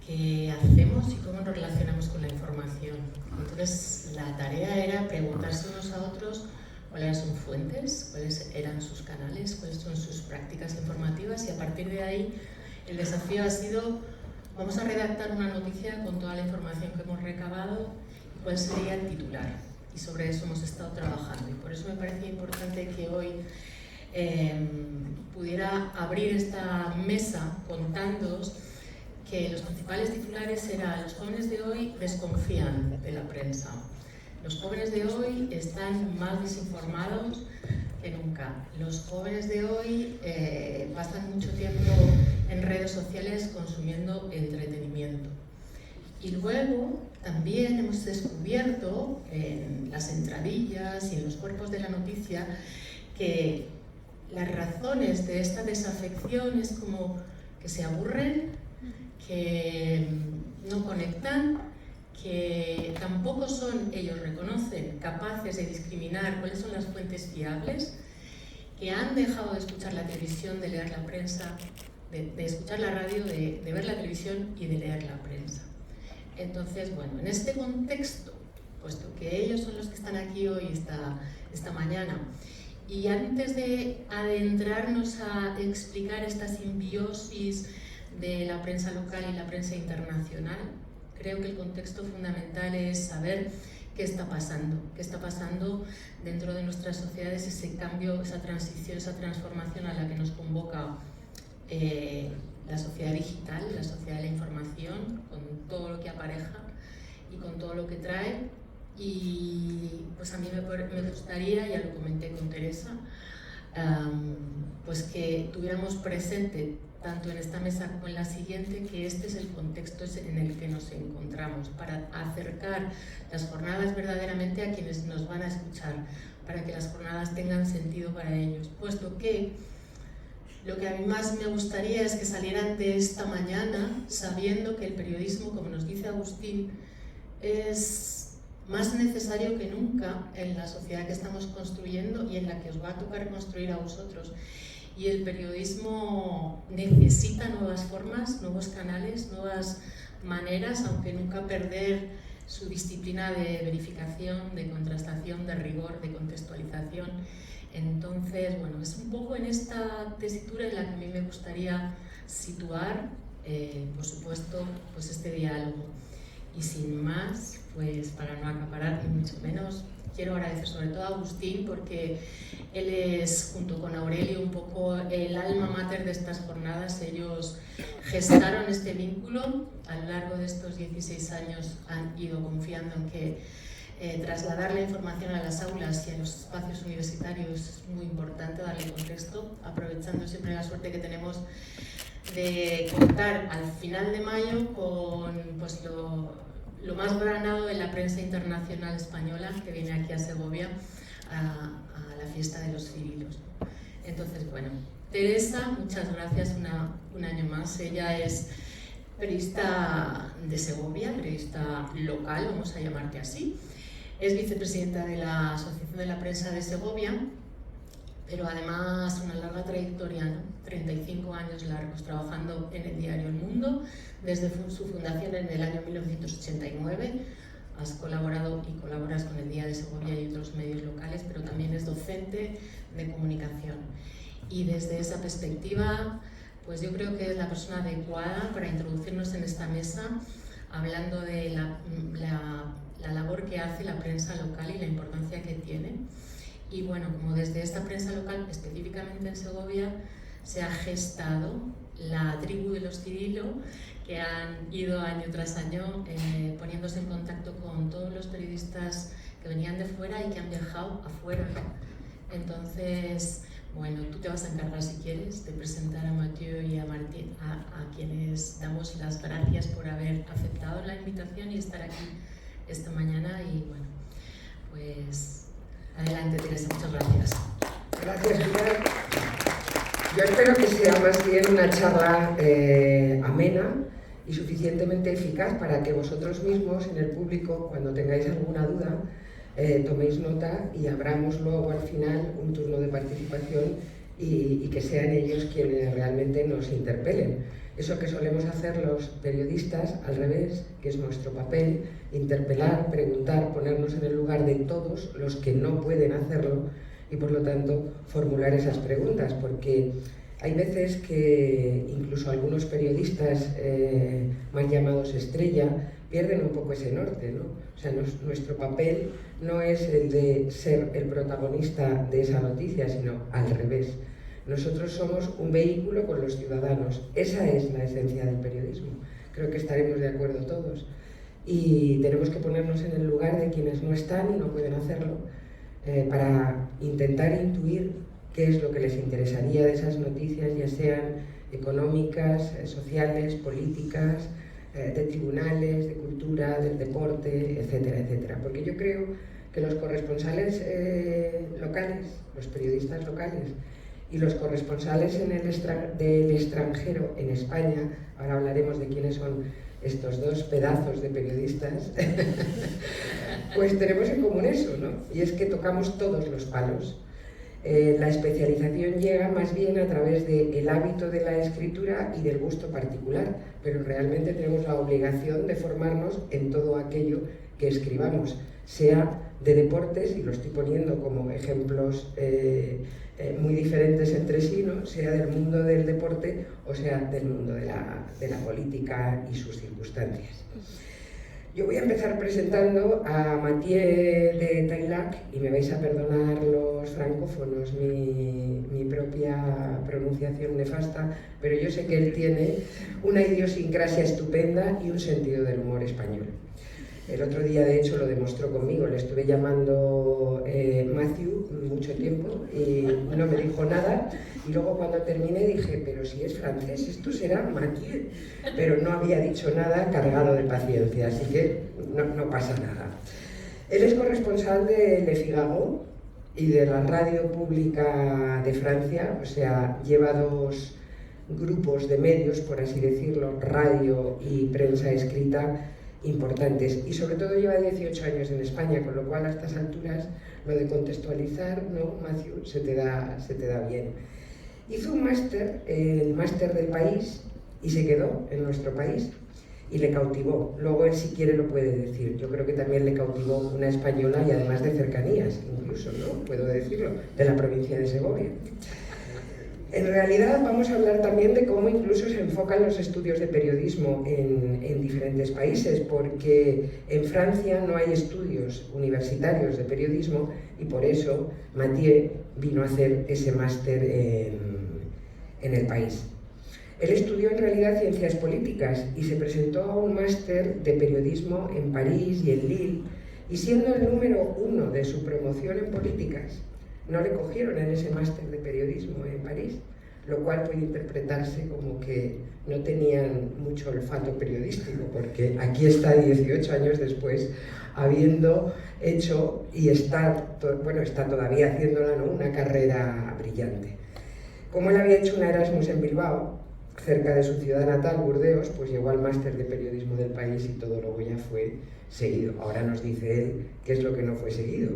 qué hacemos y cómo nos relacionamos con la información. Entonces, la tarea era preguntarse unos a otros cuáles eran sus fuentes, cuáles eran sus canales, cuáles son sus prácticas informativas, y a partir de ahí el desafío ha sido: vamos a redactar una noticia con toda la información que hemos recabado y cuál sería el titular. Y sobre eso hemos estado trabajando, y por eso me parecía importante que hoy pudiera abrir esta mesa contándoos que los principales titulares eran: los jóvenes de hoy desconfían de la prensa, los jóvenes de hoy están más desinformados que nunca, los jóvenes de hoy pasan mucho tiempo en redes sociales consumiendo entretenimiento. Y luego también hemos descubierto en las entradillas y en los cuerpos de la noticia que las razones de esta desafección es como que se aburren, que no conectan, que tampoco son, ellos reconocen, capaces de discriminar cuáles son las fuentes fiables, que han dejado de escuchar la televisión, de leer la prensa, de escuchar la radio, de ver la televisión y de leer la prensa. Entonces, bueno, en este contexto, puesto que ellos son los que están aquí hoy, esta mañana, y antes de adentrarnos a explicar esta simbiosis de la prensa local y la prensa internacional, creo que el contexto fundamental es saber qué está pasando dentro de nuestras sociedades, ese cambio, esa transición, esa transformación a la que nos convoca la sociedad digital, la sociedad de la información, con todo lo que apareja y con todo lo que trae. Y pues a mí me gustaría, ya lo comenté con Teresa, pues que tuviéramos presente, tanto en esta mesa como en la siguiente, que este es el contexto en el que nos encontramos, para acercar las jornadas verdaderamente a quienes nos van a escuchar, para que las jornadas tengan sentido para ellos, puesto que lo que a mí más me gustaría es que salieran de esta mañana sabiendo que el periodismo, como nos dice Agustín, es más necesario que nunca en la sociedad que estamos construyendo y en la que os va a tocar construir a vosotros. Y el periodismo necesita nuevas formas, nuevos canales, nuevas maneras, aunque nunca perder su disciplina de verificación, de contrastación, de rigor, de contextualización. Entonces, bueno, es un poco en esta tesitura en la que a mí me gustaría situar, por supuesto, pues este diálogo. Y sin más, pues para no acaparar ni mucho menos, quiero agradecer sobre todo a Agustín, porque él es, junto con Aurelio, un poco el alma mater de estas jornadas. Ellos gestaron este vínculo. A lo largo de estos 16 años han ido confiando en que trasladar la información a las aulas y a los espacios universitarios es muy importante, darle contexto, aprovechando siempre la suerte que tenemos de contar al final de mayo con pues, lo más granado de la prensa internacional española que viene aquí a Segovia a la fiesta de los Cirilos. Entonces, bueno, Teresa, muchas gracias un año más. Ella es periodista de Segovia, periodista local, vamos a llamarte así. Es vicepresidenta de la Asociación de la Prensa de Segovia, pero además una larga trayectoria, ¿no? 35 años largos trabajando en el diario El Mundo, desde su fundación en el año 1989. Has colaborado y colaboras con el Día de Segovia y otros medios locales, pero también es docente de comunicación. Y desde esa perspectiva, pues yo creo que es la persona adecuada para introducirnos en esta mesa, hablando de la labor que hace la prensa local y la importancia que tiene. Y bueno, como desde esta prensa local, específicamente en Segovia, se ha gestado la tribu de los Cirilo, que han ido año tras año poniéndose en contacto con todos los periodistas que venían de fuera y que han viajado afuera. Entonces, bueno, tú te vas a encargar, si quieres, de presentar a Mathieu y a Martín, a quienes damos las gracias por haber aceptado la invitación y estar aquí esta mañana. Y bueno, pues adelante, Teresa, muchas gracias. Gracias, Pilar. Yo espero que sea más bien una charla amena y suficientemente eficaz para que vosotros mismos, en el público, cuando tengáis alguna duda, toméis nota y abramos luego al final un turno de participación y que sean ellos quienes realmente nos interpelen. Eso que solemos hacer los periodistas al revés, que es nuestro papel, interpelar, preguntar, ponernos en el lugar de todos los que no pueden hacerlo y por lo tanto formular esas preguntas, porque hay veces que incluso algunos periodistas más llamados estrella pierden un poco ese norte, ¿no? O sea, nuestro papel no es el de ser el protagonista de esa noticia, sino al revés. Nosotros somos un vehículo con los ciudadanos. Esa es la esencia del periodismo. Creo que estaremos de acuerdo todos. Y tenemos que ponernos en el lugar de quienes no están y no pueden hacerlo para intentar intuir qué es lo que les interesaría de esas noticias, ya sean económicas, sociales, políticas, de tribunales, de cultura, del deporte, etcétera, etcétera. Porque yo creo que los corresponsales locales, los periodistas locales, y los corresponsales del extranjero en España, ahora hablaremos de quiénes son estos dos pedazos de periodistas, pues tenemos en común eso, ¿no? Y es que tocamos todos los palos. La especialización llega más bien a través del hábito de la escritura y del gusto particular, pero realmente tenemos la obligación de formarnos en todo aquello que escribamos, sea de deportes, y lo estoy poniendo como ejemplos muy diferentes entre sí, ¿no? Sea del mundo del deporte o sea del mundo de la política y sus circunstancias. Yo voy a empezar presentando a Mathieu de Taillac, y me vais a perdonar los francófonos mi propia pronunciación nefasta, pero yo sé que él tiene una idiosincrasia estupenda y un sentido del humor español. El otro día, de hecho, lo demostró conmigo. Le estuve llamando Matthew mucho tiempo y no me dijo nada. Y luego cuando terminé dije, pero si es francés, esto será Mathieu. Pero no había dicho nada, cargado de paciencia, así que no pasa nada. Él es corresponsal de Le Figaro y de la radio pública de Francia, o sea, lleva dos grupos de medios, por así decirlo, radio y prensa escrita, importantes, y sobre todo lleva 18 años en España, con lo cual a estas alturas lo de contextualizar, ¿no, Matthew? Se te da bien. Hizo un máster, el máster del país, y se quedó en nuestro país y le cautivó. Luego él, si quiere, lo puede decir. Yo creo que también le cautivó una española, y además de cercanías, incluso, ¿no? Puedo decirlo, de la provincia de Segovia. En realidad vamos a hablar también de cómo incluso se enfocan los estudios de periodismo en diferentes países, porque en Francia no hay estudios universitarios de periodismo y por eso Mathieu vino a hacer ese máster en el país. Él estudió en realidad ciencias políticas y se presentó a un máster de periodismo en París y en Lille, y siendo el número 1 de su promoción en políticas, no le cogieron en ese máster de periodismo en París, lo cual puede interpretarse como que no tenían mucho olfato periodístico, porque aquí está 18 años después, habiendo hecho y está todavía haciéndola, ¿no?, una carrera brillante. Como él había hecho una Erasmus en Bilbao, cerca de su ciudad natal, Burdeos, pues llegó al máster de periodismo del país y todo luego ya fue seguido. Ahora nos dice él qué es lo que no fue seguido.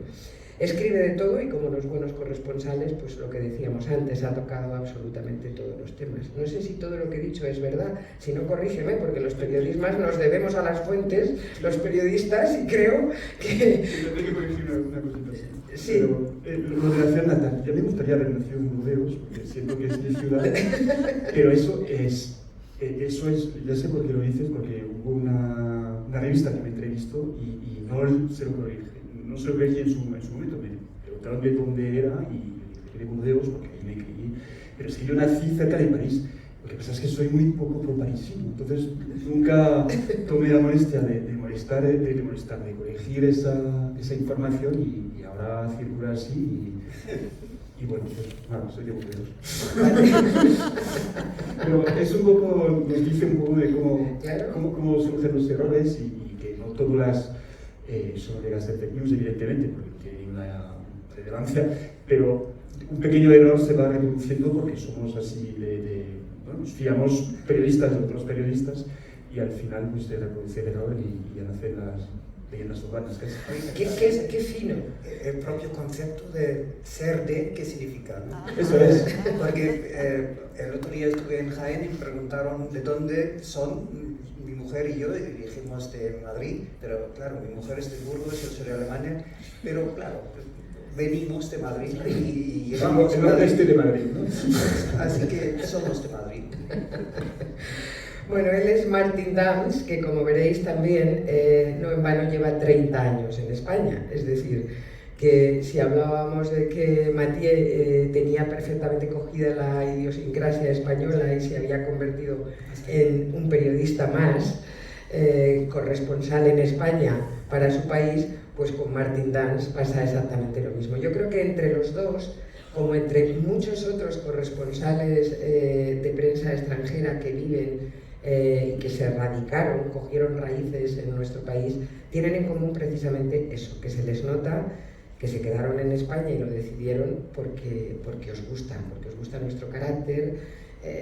Escribe de todo y, como los buenos corresponsales, pues lo que decíamos antes, ha tocado absolutamente todos los temas. No sé si todo lo que he dicho es verdad, si no, corrígeme, porque los periodistas nos debemos a las fuentes, los periodistas, y creo que... Yo tengo que corregir una cosita. Sí. Pero lo de la ciudad natal, ya me gustaría haber nacido en Burdeos, porque siento que es mi ciudad, pero eso es, ya sé por qué lo dices, porque hubo una revista que me entrevistó y no se lo corrige. No se lo corregí en su momento, me preguntaron de dónde era y dije que de Burdeos, porque ahí me crié. Pero es que yo nací cerca de París. Lo que pasa es que soy muy poco pro-parisino, entonces nunca tomé la molestia de corregir esa información y ahora circula así y bueno, pues nada, soy de Burdeos. Pero es un poco, nos dice un poco de cómo solucionar los errores y que no todas las son de las fake news, evidentemente, porque tiene una relevancia, pero un pequeño error se va reproduciendo porque somos así nos fiamos periodistas de otros periodistas y al final pues se reproduce el error y hacen leyendas urbanas. Qué fino. El propio concepto de ser de, ¿qué significa? ¿No? Eso es. Porque el otro día estuve en Jaén y me preguntaron de dónde son mi mujer y yo, y dijimos de Madrid, pero claro, mi mujer es de Burgos, yo soy de Alemania, pero claro, venimos de Madrid y Vamos, el noreste de Madrid, ¿no? Así que somos de Madrid. Bueno, él es Martin Dams, que como veréis también, no en vano lleva 30 años en España. Es decir, que si hablábamos de que Mathieu tenía perfectamente cogida la idiosincrasia española y se había convertido en un periodista más, corresponsal en España para su país, pues con Martin Dams pasa exactamente lo mismo. Yo creo que entre los dos, como entre muchos otros corresponsales de prensa extranjera que viven y que se radicaron, cogieron raíces en nuestro país, tienen en común precisamente eso, que se les nota que se quedaron en España y lo decidieron porque os gusta nuestro carácter,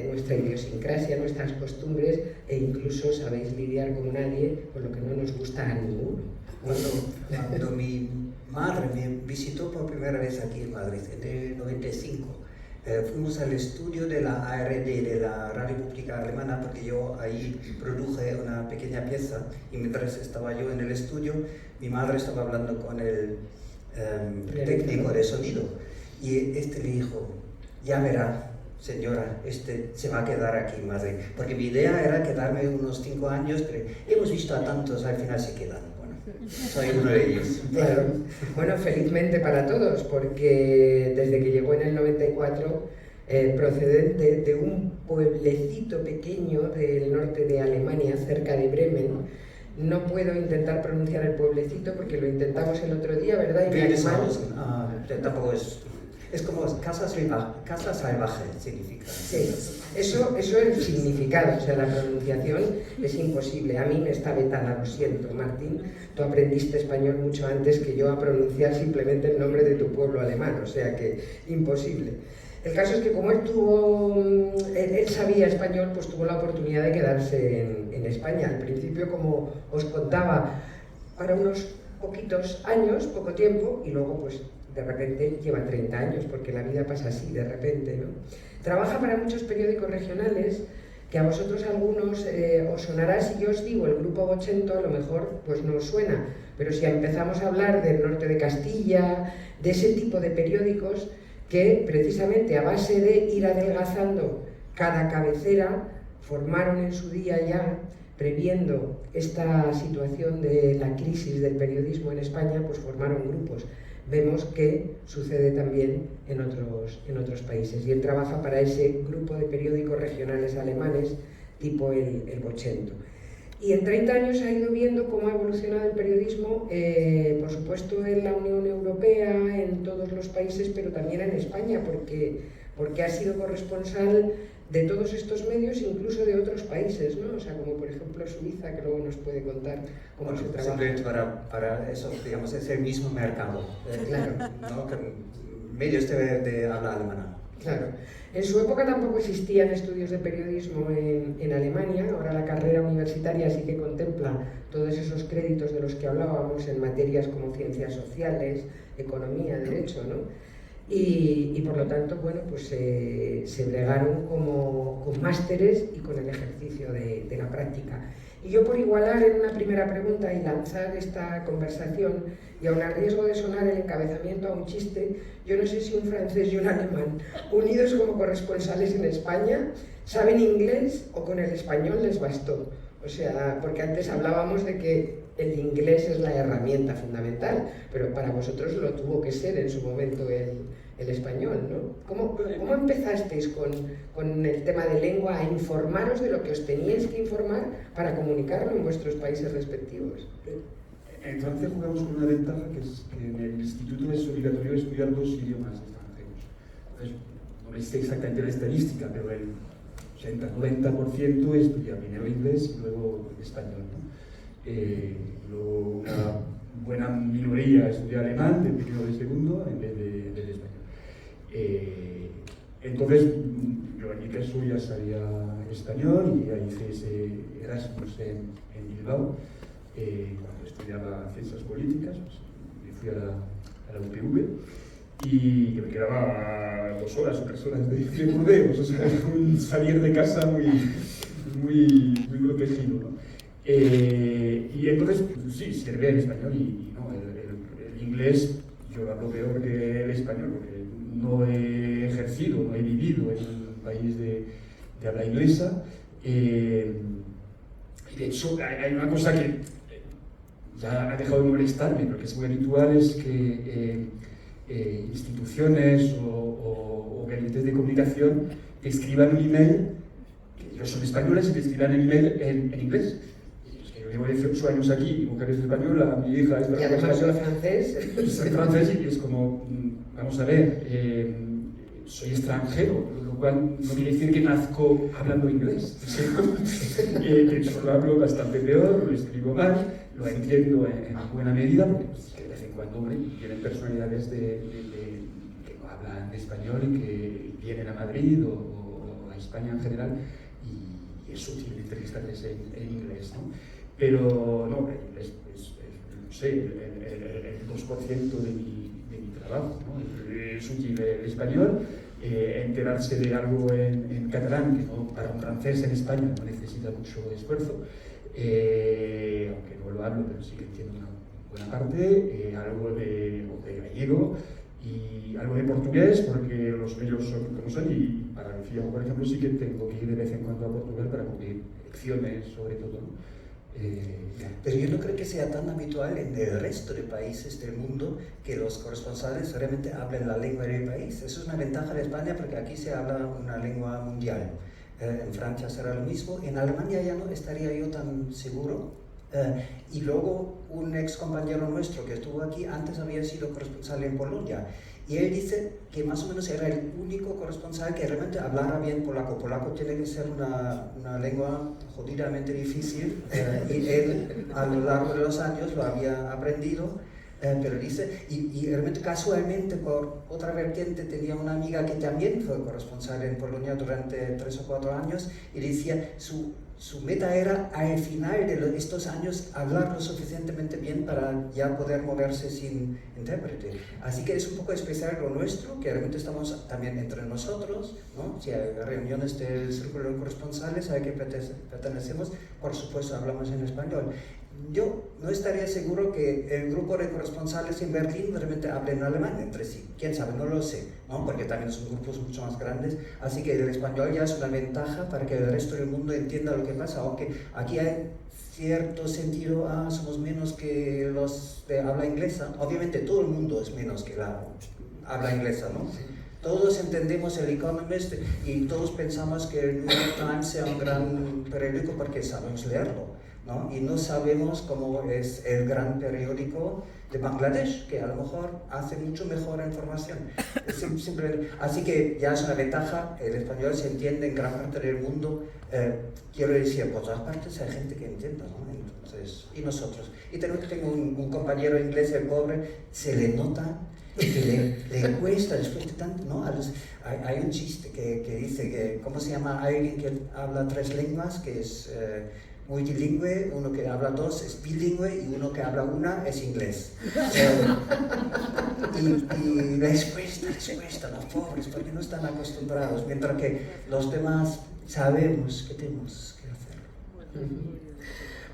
nuestra idiosincrasia, nuestras costumbres, e incluso sabéis lidiar como nadie con lo que no nos gusta a ninguno. Cuando mi madre me visitó por primera vez aquí en Madrid, en el 95, fuimos al estudio de la ARD, de la Radio Pública Alemana, porque yo ahí produje una pequeña pieza y mientras estaba yo en el estudio, mi madre estaba hablando con el técnico de sonido y este le dijo: ya verá, señora, este se va a quedar aquí en Madrid, porque mi idea era quedarme unos 5 años, pero hemos visto a tantos, al final se quedan. Bueno, soy uno de ellos. Claro. Bueno, felizmente para todos, porque desde que llegó en el 94, procedente de un pueblecito pequeño del norte de Alemania, cerca de Bremen. No puedo intentar pronunciar el pueblecito porque lo intentamos el otro día, ¿verdad? Tampoco es como casa salvaje, significa. Sí, eso es el significado, o sea, la pronunciación es imposible. A mí me está vetada, lo siento, Martín. Tú aprendiste español mucho antes que yo a pronunciar simplemente el nombre de tu pueblo alemán, o sea que imposible. El caso es que como él sabía español, pues tuvo la oportunidad de quedarse en España. Al principio, como os contaba, para unos poquitos años, poco tiempo, y luego pues de repente lleva 30 años, porque la vida pasa así, de repente, ¿no? Trabaja para muchos periódicos regionales, que a vosotros algunos os sonará. Si yo os digo el Grupo Vocento, a lo mejor pues no os suena, pero si empezamos a hablar del norte de Castilla, de ese tipo de periódicos, que precisamente a base de ir adelgazando cada cabecera, formaron en su día ya, previendo esta situación de la crisis del periodismo en España, pues formaron grupos. Vemos que sucede también en otros países. Y él trabaja para ese grupo de periódicos regionales alemanes, tipo el Vocento. Y en 30 años ha ido viendo cómo ha evolucionado el periodismo, por supuesto en la Unión Europea, en todos los países, pero también en España, porque ha sido corresponsal de todos estos medios, incluso de otros países, ¿no? O sea, como por ejemplo Suiza, que luego nos puede contar cómo se trabaja. Simplemente para eso, digamos, es el mismo mercado. Claro. ¿No? Medios de habla alemana. Claro. En su época tampoco existían estudios de periodismo en Alemania. Ahora la carrera universitaria sí que contempla todos esos créditos de los que hablábamos en materias como ciencias sociales, economía, derecho, ¿no? Y por lo tanto, bueno, pues se bregaron con másteres y con el ejercicio de la práctica. Y yo, por igualar en una primera pregunta y lanzar esta conversación, y aun a riesgo de sonar el encabezamiento a un chiste, yo no sé si un francés y un alemán, unidos como corresponsales en España, saben inglés o con el español les bastó. O sea, porque antes hablábamos de que el inglés es la herramienta fundamental, pero para vosotros lo tuvo que ser en su momento el español, ¿no? ¿Cómo empezasteis con el tema de lengua a informaros de lo que os teníais que informar para comunicarlo en vuestros países respectivos? En Francia jugamos con una ventaja, que es que en el instituto es obligatorio estudiar 2 idiomas extranjeros. Entonces, no sé exactamente la estadística, pero el 80-90% estudia primero inglés y luego español, ¿no? Luego una buena minoría estudia alemán de primero y segundo en vez del español. Entonces, yo en mi caso ya sabía español y ya hice ese Erasmus en Bilbao. cuando estudiaba ciencias políticas, pues, me fui a la UPV y que me quedaba 2 horas o 3 horas de Burdeos, o sea, un salir de casa muy protegido, ¿no? Y entonces, pues, sí, sirve el español y no, el inglés yo lo hablo peor que el español, porque no he ejercido, no he vivido en un país de habla inglesa. De hecho, hay una cosa que ya ha dejado de molestarme, porque es muy habitual, es que instituciones o gabinetes de comunicación te escriban un email, que ellos son españoles, y te escriban el email en inglés. Yo llevo 18 años aquí, mi mujer es española, mi hija es española, francés. Es francés y es como, vamos a ver, soy extranjero, lo cual no quiere decir que nazco hablando inglés. De hecho, lo hablo bastante peor, lo escribo mal, lo entiendo en buena medida, porque pues, de vez en cuando vienen personalidades que no hablan español y que vienen a Madrid o a España en general, y es útil entrevistarles en inglés, ¿no? Pero no, no sé, el 2% de mi trabajo, ¿no? Es útil el español, enterarse de algo en catalán, que no, para un francés en España no necesita mucho esfuerzo, aunque no lo hablo, pero sí que entiendo una buena parte, algo de gallego y algo de portugués, porque los bellos son como son, y para Lucía, por ejemplo, sí que tengo que ir de vez en cuando a Portugal para cubrir lecciones, sobre todo, ¿no? Pero yo no creo que sea tan habitual en el resto de países del mundo que los corresponsales realmente hablen la lengua del país. Eso es una ventaja de España, porque aquí se habla una lengua mundial. En Francia será lo mismo, en Alemania ya no estaría yo tan seguro. Y luego un ex compañero nuestro que estuvo aquí antes había sido corresponsal en Polonia, y él dice que más o menos era el único corresponsal que realmente hablara bien polaco. Polaco tiene que ser una lengua jodidamente difícil, y él a lo largo de los años lo había aprendido. Pero dice, y realmente casualmente por otra vertiente tenía una amiga que también fue corresponsal en Polonia durante 3 o 4 años, y decía su meta era al final de estos años hablar lo suficientemente bien para ya poder moverse sin intérprete. Así que es un poco especial lo nuestro, que realmente estamos también entre nosotros, ¿no? Si hay reuniones del círculo de corresponsales a que pertenecemos, por supuesto hablamos en español. Yo no estaría seguro que el grupo de corresponsales en Berlín realmente hablen alemán entre sí. Quién sabe, no lo sé, ¿no? Porque también son grupos mucho más grandes. Así que el español ya es una ventaja para que el resto del mundo entienda lo que pasa. Aunque aquí hay cierto sentido, somos menos que los de habla inglesa. Obviamente todo el mundo es menos que la habla inglesa, ¿no? Todos entendemos el Economist y todos pensamos que el New York Times sea un gran periódico porque sabemos leerlo, ¿no? Y no sabemos cómo es el gran periódico de Bangladesh, que a lo mejor hace mucho mejor información. Así que ya es una ventaja, el español se entiende en gran parte del mundo. Quiero decir, por todas partes hay gente que entienda, ¿no? Entonces, y nosotros. Y tengo un compañero inglés, el pobre, se le nota que le cuesta después de tanto, ¿no? Hay un chiste que dice que, ¿cómo se llama alguien que habla 3 lenguas? Que es multilingüe, uno que habla 2 es bilingüe y uno que habla 1 es inglés. Y les cuesta, los pobres, porque no están acostumbrados, mientras que los demás sabemos que tenemos que hacerlo.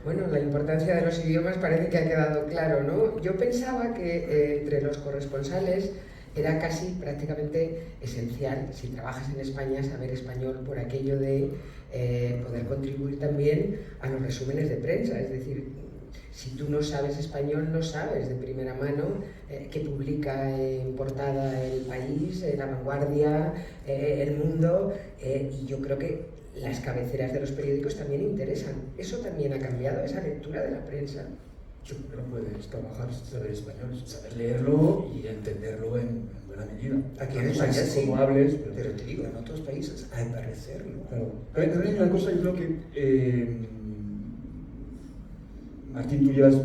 Bueno, la importancia de los idiomas parece que ha quedado claro, ¿no? Yo pensaba que entre los corresponsales era casi prácticamente esencial, si trabajas en España, saber español, por aquello de poder contribuir también a los resúmenes de prensa. Es decir, si tú no sabes español, no sabes de primera mano qué publica en portada El País, La Vanguardia, El Mundo, y yo creo que las cabeceras de los periódicos también interesan. ¿Eso también ha cambiado, esa lectura de la prensa? Yo creo que no puedes trabajar sin saber español, sin saber leerlo y entenderlo en buena medida. Aquí en España sí, como hables, pero te digo, en otros países hay que parecerlo. Claro. Pero también hay una cosa, yo creo que Martín, tú llevas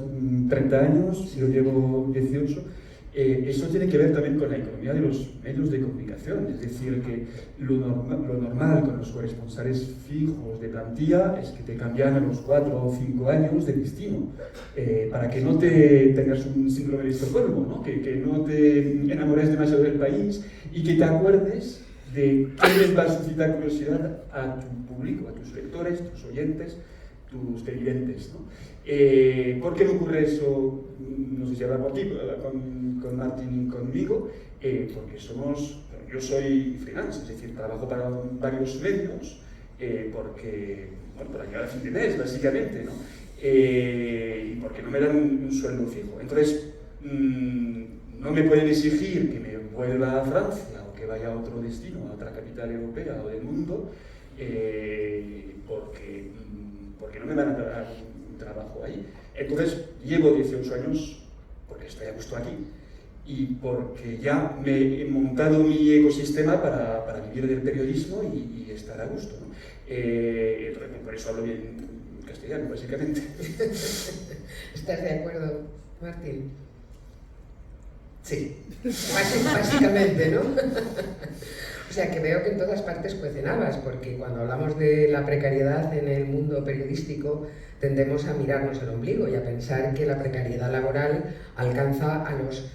30 años, yo llevo 18. Eso tiene que ver también con la economía de los medios de comunicación, es decir, que lo normal con los corresponsales fijos de plantilla es que te cambian a los 4 o 5 años de destino, para que no te tengas un síndrome de Estocolmo, ¿no? Que no te enamores demasiado del país y que te acuerdes de qué les va a suscitar curiosidad a tu público, a tus lectores, tus oyentes, tus televidentes, ¿no? ¿Por qué no ocurre eso? No sé si habla por ti, con Martín y conmigo, porque yo soy freelance, es decir, trabajo para varios medios, porque, bueno, para llegar a fin de mes, básicamente, ¿no? Y porque no me dan un sueldo fijo. Entonces, no me pueden exigir que me vuelva a Francia o que vaya a otro destino, a otra capital europea o del mundo, porque no me van a dar un trabajo ahí. Entonces, llevo 18 años porque estoy a gusto aquí y porque ya me he montado mi ecosistema para vivir del periodismo y estar a gusto, ¿no? Entonces, por eso hablo bien castellano, básicamente. ¿Estás de acuerdo, Martín? Sí. Básicamente, ¿no? O sea, que veo que en todas partes cuecen habas, porque cuando hablamos de la precariedad en el mundo periodístico tendemos a mirarnos el ombligo y a pensar que la precariedad laboral alcanza a los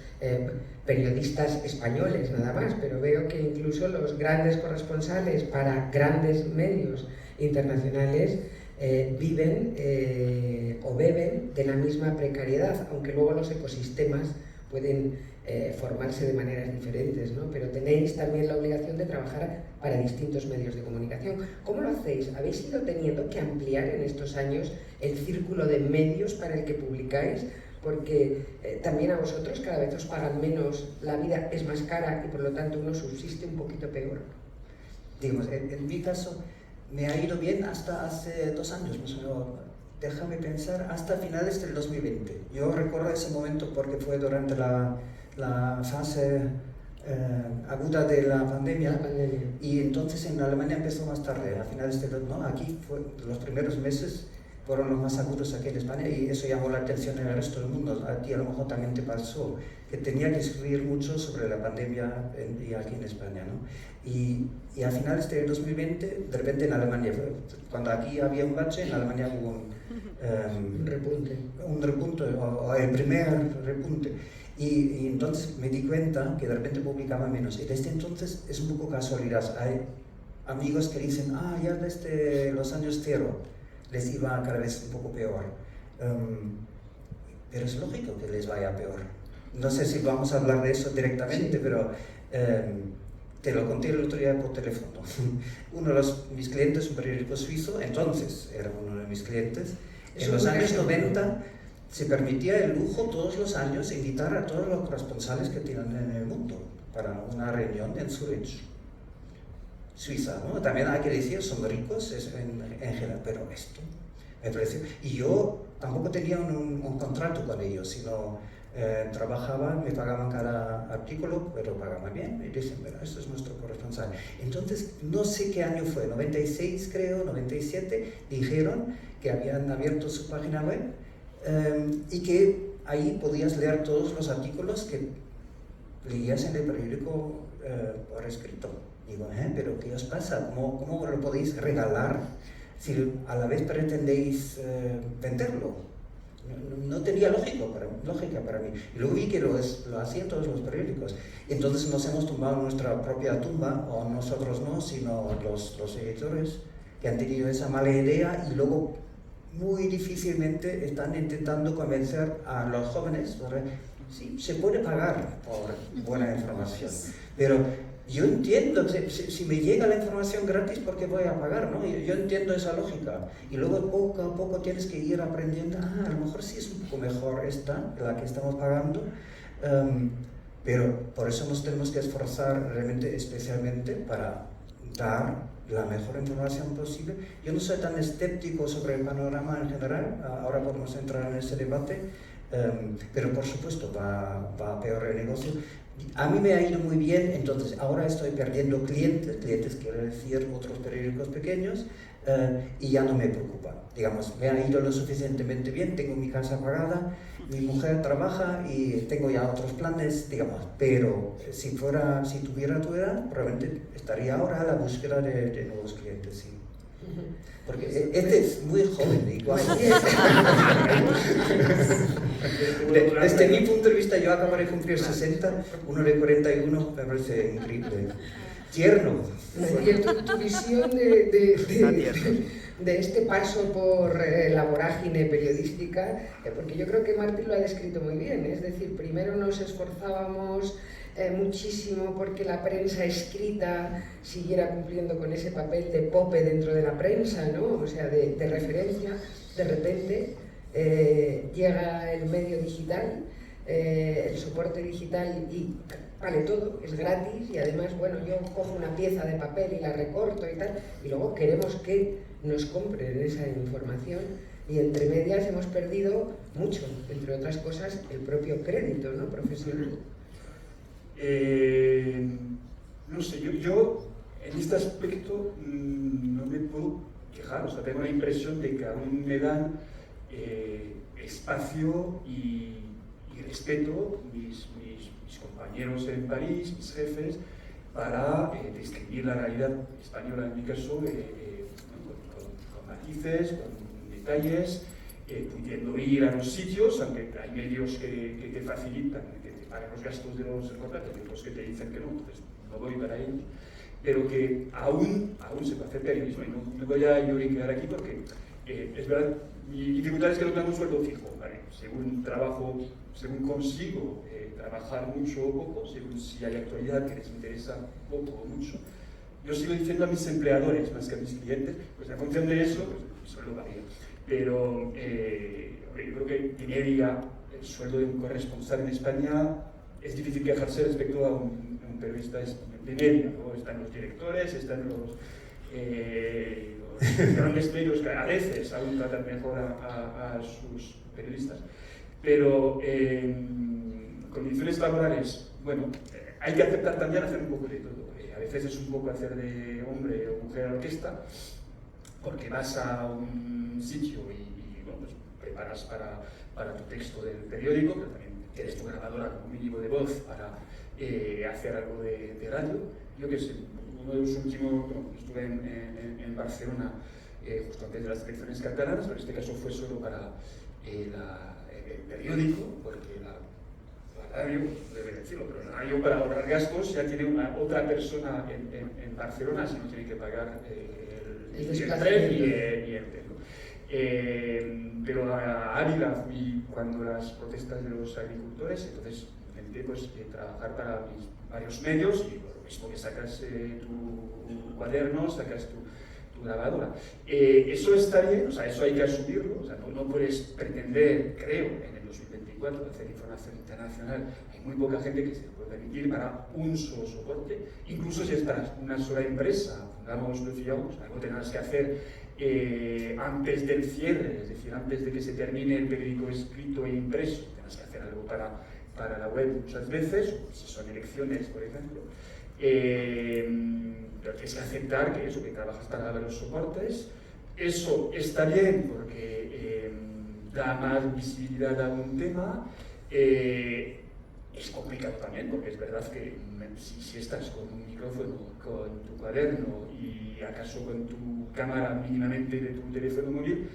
periodistas españoles nada más, pero veo que incluso los grandes corresponsales para grandes medios internacionales viven o beben de la misma precariedad, aunque luego los ecosistemas pueden formarse de maneras diferentes, ¿no? Pero tenéis también la obligación de trabajar para distintos medios de comunicación. ¿Cómo lo hacéis? ¿Habéis ido teniendo que ampliar en estos años el círculo de medios para el que publicáis? Porque también a vosotros cada vez os pagan menos, la vida es más cara y por lo tanto uno subsiste un poquito peor. Digamos, en mi caso me ha ido bien hasta hace 2 años, más o menos. Déjame pensar, hasta finales del 2020. Yo recuerdo ese momento porque fue durante la fase aguda de la pandemia, y entonces en Alemania empezó más tarde, a finales de aquí los primeros meses fueron los más agudos aquí en España y eso llamó la atención en el resto del mundo. A ti a lo mejor también te pasó que tenía que escribir mucho sobre la pandemia y aquí en España, ¿no? Y a finales de 2020, de repente en Alemania, cuando aquí había un bache, en Alemania hubo un repunte, o el primer repunte. Y entonces me di cuenta que de repente publicaba menos. Y desde entonces es un poco casualidad. Hay amigos que dicen, ya desde los años 0 les iba cada vez un poco peor. Pero es lógico que les vaya peor. No sé si vamos a hablar de eso directamente, pero te lo conté el otro día por teléfono. Uno de mis clientes, un periódico suizo, entonces era uno de mis clientes, en los años 90 se permitía el lujo todos los años invitar a todos los corresponsales que tienen en el mundo para una reunión en Zurich, Suiza, ¿no? También hay que decir, son ricos en general, pero esto me pareció. Y yo tampoco tenía un contrato con ellos, sino trabajaban, me pagaban cada artículo, pero pagaban bien, y dicen, bueno, esto es nuestro corresponsal. Entonces, no sé qué año fue, 96 creo, 97, dijeron que habían abierto su página web y que ahí podías leer todos los artículos que leías en el periódico por escrito. Digo, pero ¿qué os pasa? ¿Cómo lo podéis regalar si a la vez pretendéis venderlo? No tenía lógica para mí. Y luego vi que lo hacían todos los periódicos. Entonces nos hemos tumbado nuestra propia tumba, o nosotros no, sino los editores que han tenido esa mala idea y luego muy difícilmente están intentando convencer a los jóvenes. Sí, se puede pagar por buena información, pero yo entiendo, si me llega la información gratis, ¿por qué voy a pagar? ¿No? Yo entiendo esa lógica. Y luego poco a poco tienes que ir aprendiendo, a lo mejor sí es un poco mejor la que estamos pagando, pero por eso nos tenemos que esforzar realmente, especialmente para dar la mejor información posible. Yo no soy tan escéptico sobre el panorama en general, ahora podemos entrar en ese debate, pero por supuesto va peor el negocio. A mí me ha ido muy bien, entonces ahora estoy perdiendo clientes quiere decir otros periódicos pequeños, y ya no me preocupa. Digamos, me ha ido lo suficientemente bien, tengo mi casa pagada, mi mujer trabaja y tengo ya otros planes, digamos, pero si tuviera tu edad, probablemente estaría ahora a la búsqueda de nuevos clientes, sí. Porque este es muy joven, igual. Desde mi punto de vista, yo acabo de cumplir 60, uno de 41, me parece increíble. Tierno. Tu visión de este paso por la vorágine periodística, porque yo creo que Martín lo ha descrito muy bien, es decir, primero nos esforzábamos muchísimo porque la prensa escrita siguiera cumpliendo con ese papel de pope dentro de la prensa, ¿no? O sea, de referencia. De repente llega el medio digital, el soporte digital y vale todo, es gratis y además, bueno, yo cojo una pieza de papel y la recorto y tal, y luego queremos que nos compren esa información y entre medias hemos perdido mucho, entre otras cosas, el propio crédito, ¿no?, profesional. No sé, yo en este aspecto no me puedo quejar, o sea, tengo la impresión de que aún me dan espacio y respeto mis compañeros en París, mis jefes, para describir la realidad española, en mi caso, con matices, con detalles, pudiendo ir a los sitios, aunque hay medios que te facilitan, que te pagan los gastos de los reportajes, y otros que te dicen que no, entonces no voy para ellos, pero que aún se puede hacer periodismo, y no voy a lloriquear aquí porque es verdad, mi dificultad es que no tengo un sueldo fijo, ¿vale? Según trabajo, según consigo trabajar mucho o poco, según si hay actualidad que les interesa poco o mucho. Yo sigo diciendo a mis empleadores más que a mis clientes, pues en función de eso, pues el sueldo varía. Pero yo creo que de media el sueldo de un corresponsal en España es difícil quejarse respecto a un periodista de media, ¿no? Están los directores, están los grandes medios que a veces aún tratan mejor a sus periodistas. Pero condiciones laborales, bueno, hay que aceptar también hacer un poco de todo. A veces es un poco hacer de hombre o mujer orquesta, porque vas a un sitio y bueno, pues preparas para tu texto del periódico, pero también tienes tu grabadora con un mínimo de voz para hacer algo de radio. Yo que sé, uno de los últimos, bueno, estuve en Barcelona justo antes de las elecciones catalanas, pero en este caso fue solo para el periódico, porque la radio, debe decirlo, pero la radio para ahorrar gastos ya tiene otra persona en Barcelona, así no tiene que pagar el tren y el tren. Pero a Ávila fui cuando las protestas de los agricultores, entonces intenté pues, trabajar para mis varios medios y lo mismo que sacas tu cuaderno, sacas tu grabadora. Eso está bien, o sea, eso hay que asumirlo, o sea, no puedes pretender, creo, en el 2024 hacer información internacional. Hay muy poca gente que se puede permitir para un solo soporte, incluso si es para una sola empresa, pongamos decíamos, algo tengas que hacer antes del cierre, es decir, antes de que se termine el periódico escrito e impreso, tengas que hacer algo para la web muchas veces, si son elecciones, por ejemplo. Pero tienes que aceptar que eso, que trabajas para los soportes, eso está bien porque da más visibilidad a un tema, es complicado también porque es verdad que si estás con un micrófono, con tu cuaderno y acaso con tu cámara mínimamente de tu teléfono móvil,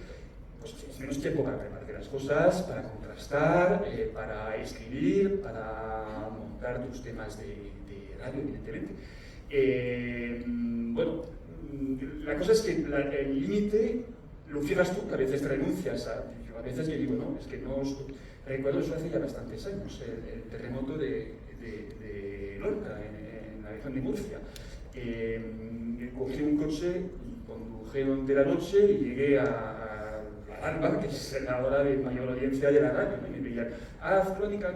pues tienes menos tiempo para preparar las cosas, para contrastar, para escribir, para montar tus temas de radio, evidentemente. Bueno, la cosa es que el límite lo fijas tú, que a veces te renuncias a veces que digo, no, es que no recuerdo eso hace ya bastantes años, el terremoto de Lorca, en la región de Murcia. Cogí un coche, conduje durante la noche y llegué a la Alba, que es la hora de mayor audiencia de la radio, ¿no? Y me pedían, haz crónica,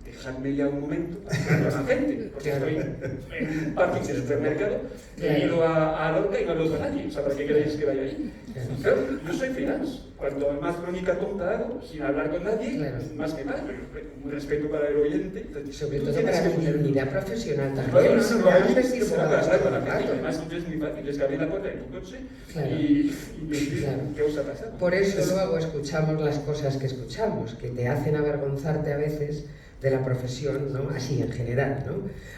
dejadme ya un momento para hablar a la gente, porque estoy en un parking de supermercado, he ido a Lorca y no hablo con nadie, o sea, ¿para qué queréis que vaya ahí? Claro, yo soy freelance, cuanto más crónica tonta hago, sin hablar con nadie, más que mal, pero un respeto para el oyente. Sobre todo para mi dignidad profesional también, Claro, no me hagas decir bobadas todo el rato. Además, entonces es muy fácil, es que abrir la puerta de tu coche Claro. y Claro. ¿qué os ha pasado? Por eso luego escuchamos las cosas que escuchamos, que te hacen avergonzarte a veces de la profesión, ¿no? Así en general, ¿no?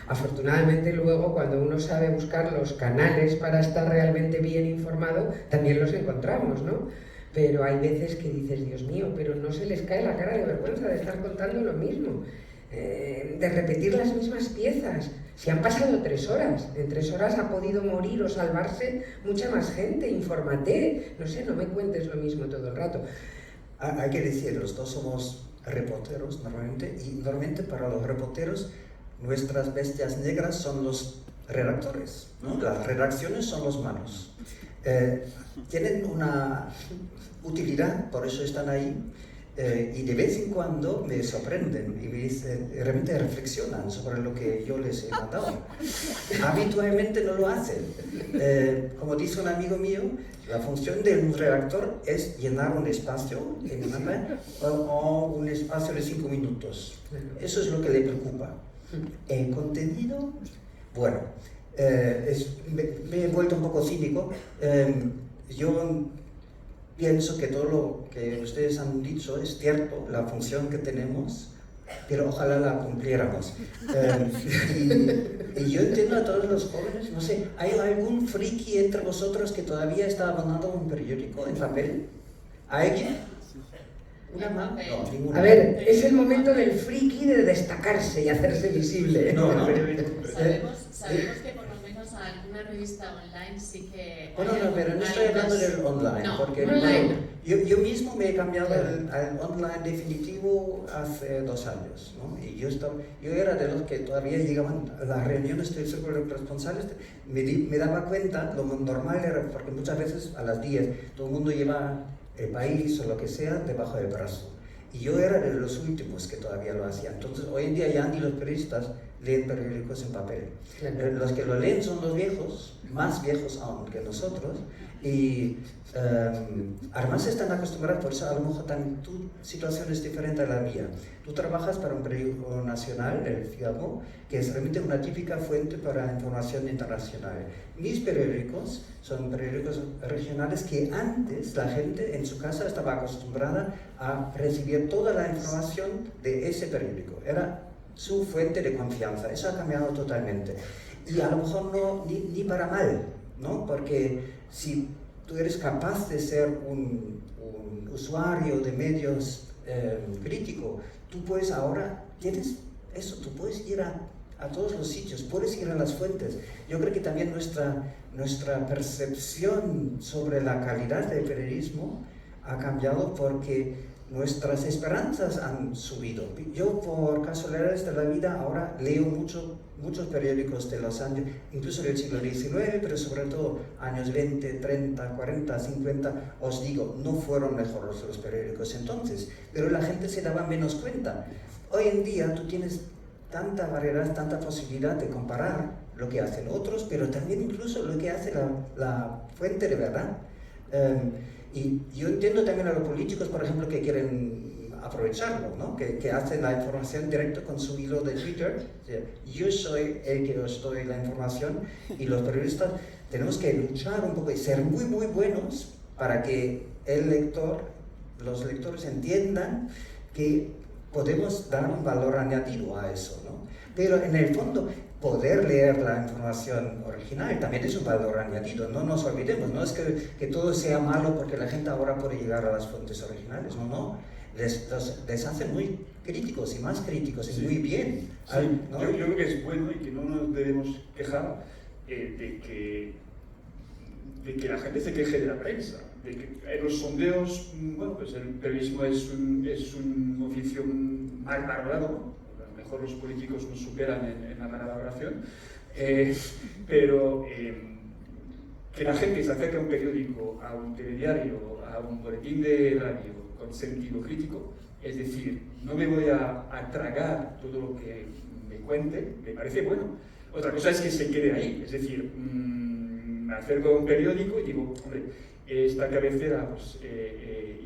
Afortunadamente luego cuando uno sabe buscar los canales para estar realmente bien informado, también los encontramos, ¿no? Pero hay veces que dices, Dios mío, pero no se les cae la cara de vergüenza de estar contando lo mismo, de repetir las mismas piezas. Si han pasado 3 horas, en 3 horas ha podido morir o salvarse mucha más gente, infórmate, no sé, no me cuentes lo mismo todo el rato. Hay que decir, los dos somos reporteros normalmente, y normalmente para los reporteros nuestras bestias negras son los redactores, ¿no? Las redacciones son los malos. Tienen una utilidad, por eso están ahí, y de vez en cuando me sorprenden y me dicen, realmente reflexionan sobre lo que yo les he mandado. Habitualmente no lo hacen. Como dice un amigo mío, la función de un redactor es llenar un espacio que me mandan, o un espacio de 5 minutos. Eso es lo que le preocupa. El contenido, bueno, me he vuelto un poco cínico. Yo pienso que todo lo que ustedes han dicho es cierto, la función que tenemos, pero ojalá la cumpliéramos. Y yo entiendo a todos los jóvenes, no sé, ¿hay algún friki entre vosotros que todavía está abonado a un periódico en papel? ¿Alguien? ¿Una mano? No, ninguna. A ver, es el momento del friki de destacarse y hacerse visible. No. Sabemos que por lo menos alguna revista online sí que... Bueno, no, pero no estoy hablando del online, No, porque online. yo mismo me he cambiado al online definitivo hace 2 años, ¿no? Y yo era de los que todavía llegaban a las reuniones del círculo de responsables, me daba cuenta, lo normal era, porque muchas veces a las 10 todo el mundo lleva el país o lo que sea debajo del brazo. Y yo era de los últimos que todavía lo hacía. Entonces, hoy en día ya ni los periodistas leen periódicos en papel. Claro. Los que lo leen son los viejos, más viejos aún que nosotros, y además están acostumbrados, por eso a lo mejor también tu situación es diferente a la mía. Tú trabajas para un periódico nacional, el Figaro, que es realmente una típica fuente para información internacional. Mis periódicos son periódicos regionales que antes la gente en su casa estaba acostumbrada a recibir toda la información de ese periódico. Era su fuente de confianza. Eso ha cambiado totalmente. Y a lo mejor no, ni para mal, ¿no? Porque si tú eres capaz de ser un usuario de medios crítico, tú puedes ahora, tienes eso, tú puedes ir a todos los sitios, puedes ir a las fuentes. Yo creo que también nuestra percepción sobre la calidad del periodismo ha cambiado porque nuestras esperanzas han subido. Yo, por casualidades de la vida, ahora leo muchos periódicos de los años, incluso del siglo XIX, pero sobre todo años 20, 30, 40, 50, os digo, no fueron mejores los periódicos entonces, pero la gente se daba menos cuenta. Hoy en día tú tienes tanta variedad, tanta posibilidad de comparar lo que hacen otros, pero también incluso lo que hace la fuente de verdad. Y yo entiendo también a los políticos, por ejemplo, que quieren aprovecharlo, ¿no? que hacen la información directa con su hilo de Twitter. O sea, yo soy el que os doy la información, y los periodistas tenemos que luchar un poco y ser muy, muy buenos para que los lectores entiendan que podemos dar un valor añadido a eso, ¿no? Pero en el fondo, poder leer la información original también es un valor añadido, no nos olvidemos, no es que todo sea malo porque la gente ahora puede llegar a las fuentes originales, no, les hace muy críticos y más críticos, y sí, muy bien. Sí, ¿no? yo creo que es bueno y que no nos debemos quejar de que la gente se queje de la prensa, de que en los sondeos, bueno, pues el periodismo es un oficio mal valorado, ¿no? Los políticos nos superan en la valoración, pero que la gente se acerque a un periódico, a un telediario, a un boletín de radio con sentido crítico, Es decir, no me voy a tragar todo lo que me cuente, me parece bueno. Otra cosa es que se quede ahí, es decir, me acerco a un periódico y digo, hombre, esta cabecera, pues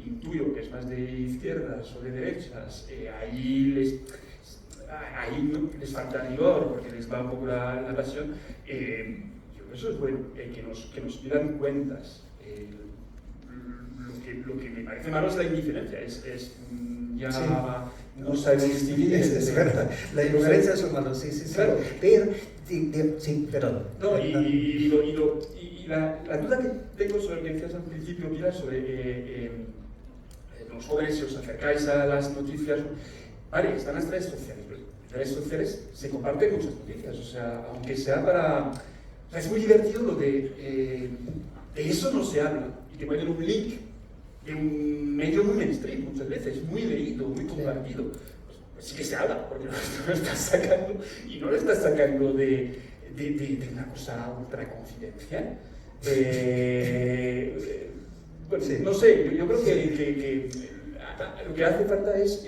intuyo que es más de izquierdas o de derechas, ahí les falta rigor porque les va un poco la pasión. Yo creo que eso es bueno, que nos pidan cuentas. Lo que me parece malo es la indiferencia, ya sí. no sabe distinguir. Es verdad, la indiferencia es lo malo, sí. Claro. Pero, sí, perdón. No, y la duda que tengo sobre lo que decías al principio, Pilar, sobre los jóvenes, si os acercáis a las noticias, vale, están las redes sociales, pero en redes sociales se comparten muchas noticias, o sea, aunque sea para... O sea, es muy divertido lo de eso no se habla, y te ponen un link de un medio muy mainstream muchas veces, muy leído, muy compartido. Pues sí que se habla, porque lo estás sacando, y no lo estás sacando de una cosa ultra confidencial. Bueno, sí. No sé, yo creo que lo que hace falta es